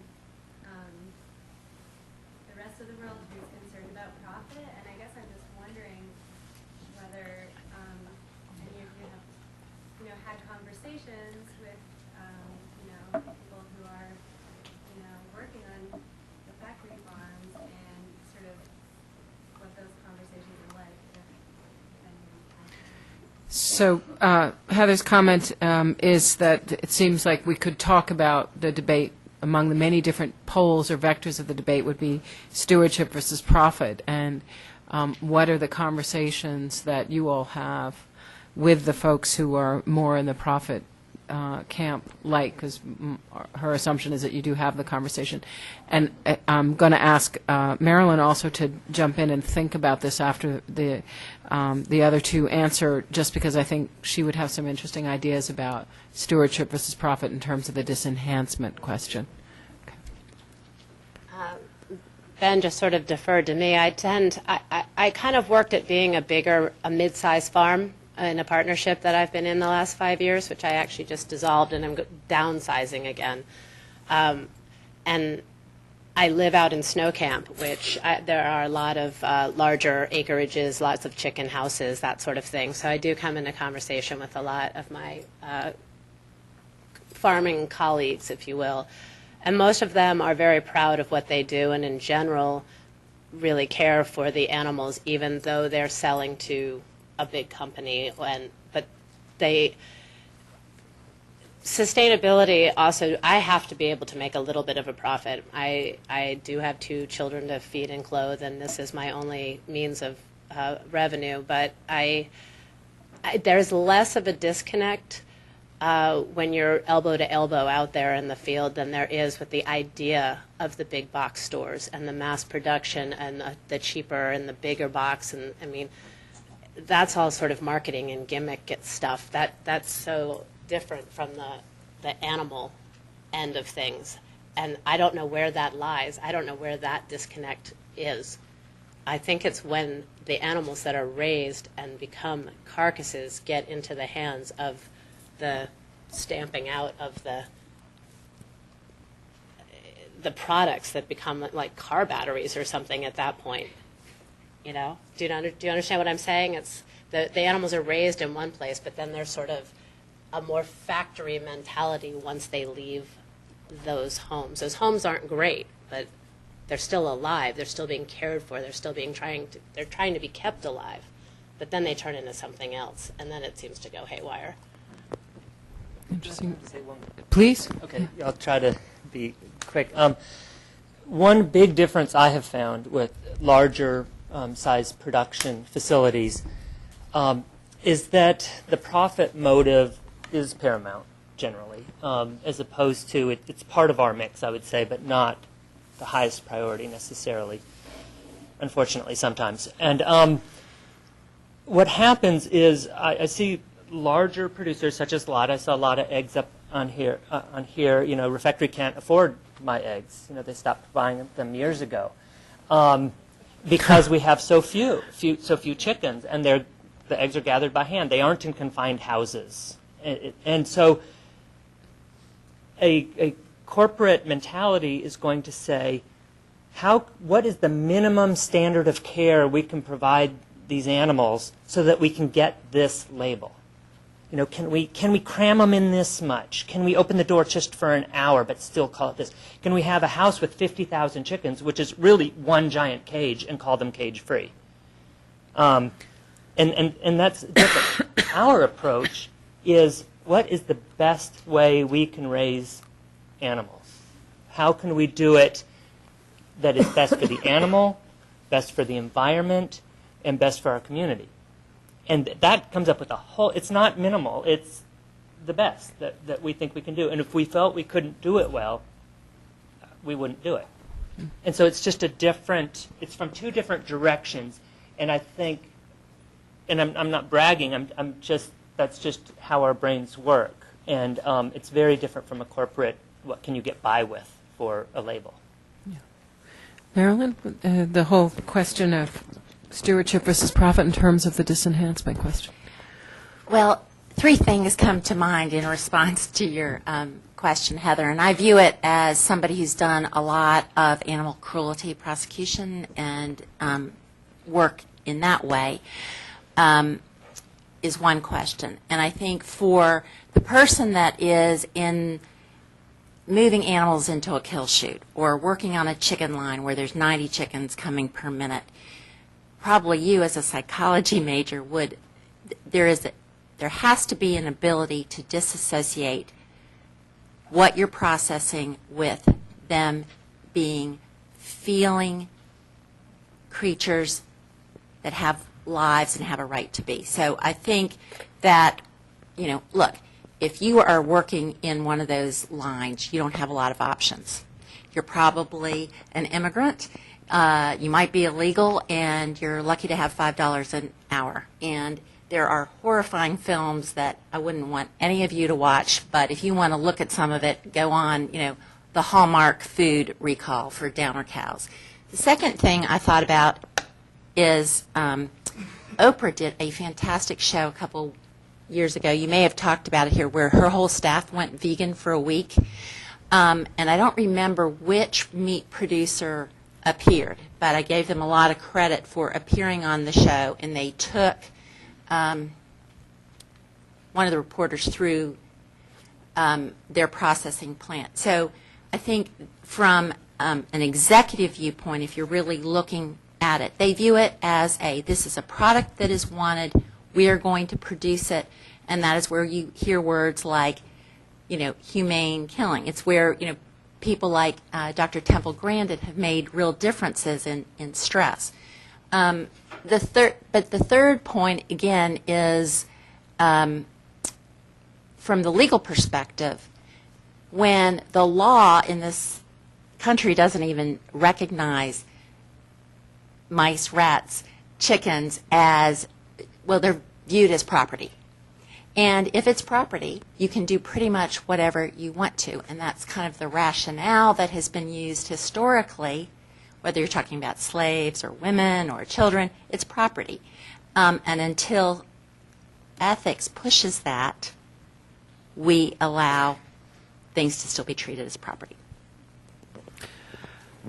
the rest of the world who's concerned about profit. And I guess I'm just wondering whether any of you have, had conversations with, people who are, working on the factory farms, and sort of what those conversations are like. If anyone's So Heather's comment is that it seems like we could talk about the debate among the many different poles or vectors of the debate would be stewardship versus profit, and what are the conversations that you all have with the folks who are more in the profit camp, like, because her assumption is that you do have the conversation. And I'm going to ask Marilyn also to jump in and think about this after the other two answer, just because I think she would have some interesting ideas about stewardship versus profit in terms of the disenhancement question. Ben just sort of deferred to me. I kind of worked at being a mid-sized farm in a partnership that I've been in the last 5 years, which I actually just dissolved, and I'm downsizing again. And I live out in Snow Camp, which there are a lot of larger acreages, lots of chicken houses, that sort of thing. So I do come into conversation with a lot of my farming colleagues, if you will. And most of them are very proud of what they do, and in general really care for the animals, even though they're selling to a big company. But sustainability also, I have to be able to make a little bit of a profit. I do have 2 children to feed and clothe, and this is my only means of revenue. But there's less of a disconnect when you're elbow to elbow out there in the field than there is with the idea of the big box stores and the mass production and the cheaper and the bigger box. And I mean, that's all sort of marketing and gimmick stuff. That's so different from the animal end of things. And I don't know where that lies. I don't know where that disconnect is. I think it's when the animals that are raised and become carcasses get into the hands of the stamping out of the products that become like car batteries or something at that point. You know, do you understand what I'm saying? It's the animals are raised in one place, but then there's sort of a more factory mentality once they leave those homes. Those homes aren't great, but they're still alive. They're still being cared for. They're still they're trying to be kept alive. But then they turn into something else, and then it seems to go haywire. Interesting. Please? Okay, I'll try to be quick. One big difference I have found with larger size production facilities is that the profit motive is paramount generally, as opposed to it's part of our mix, I would say, but not the highest priority necessarily, unfortunately sometimes. And what happens is I see larger producers such as Lotte. I saw a lot of eggs up on here. You know, Refectory can't afford my eggs. You know, they stopped buying them years ago because we have so few chickens, and the eggs are gathered by hand. They aren't in confined houses, and so a corporate mentality is going to say, what is the minimum standard of care we can provide these animals so that we can get this label? You know, can we cram them in this much? Can we open the door just for an hour but still call it this? Can we have a house with 50,000 chickens, which is really one giant cage, and call them cage-free? And that's different. Our approach is, what is the best way we can raise animals? How can we do it that is best for the animal, best for the environment, and best for our community? And that comes up with it's not minimal, it's the best that we think we can do. And if we felt we couldn't do it well, we wouldn't do it. And so it's just it's from two different directions. And I think, and I'm not bragging, that's just how our brains work. And it's very different from a corporate, what can you get by with for a label. Yeah. Marilyn, the whole question of stewardship versus profit in terms of the disenhancement question. Well, three things come to mind in response to your question, Heather, and I view it as somebody who's done a lot of animal cruelty prosecution and work in that way, is one question. And I think for the person that is in moving animals into a kill chute or working on a chicken line where there's 90 chickens coming per minute, probably you as a psychology major there has to be an ability to disassociate what you're processing with them being feeling creatures that have lives and have a right to be. So I think that, look, if you are working in one of those lines, you don't have a lot of options. You're probably an immigrant. You might be illegal, and you're lucky to have $5 an hour. And there are horrifying films that I wouldn't want any of you to watch, but if you want to look at some of it, go on, the Hallmark food recall for downer cows. The second thing I thought about is Oprah did a fantastic show a couple years ago. You may have talked about it here, where her whole staff went vegan for a week. And I don't remember which meat producer appeared, but I gave them a lot of credit for appearing on the show, and they took one of the reporters through their processing plant. So I think from an executive viewpoint, if you're really looking at it, they view it as this is a product that is wanted, we are going to produce it, and that is where you hear words like, humane killing. It's where, people like Dr. Temple Grandin have made real differences in stress. The third point, again, is from the legal perspective, when the law in this country doesn't even recognize mice, rats, chickens as, well, they're viewed as property. And if it's property, you can do pretty much whatever you want to. And that's kind of the rationale that has been used historically, whether you're talking about slaves or women or children, it's property. And until ethics pushes that, we allow things to still be treated as property.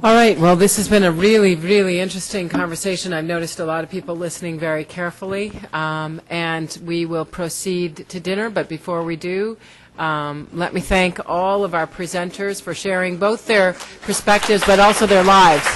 All right, well, this has been a really, really interesting conversation. I've noticed a lot of people listening very carefully, and we will proceed to dinner, but before we do, let me thank all of our presenters for sharing both their perspectives but also their lives.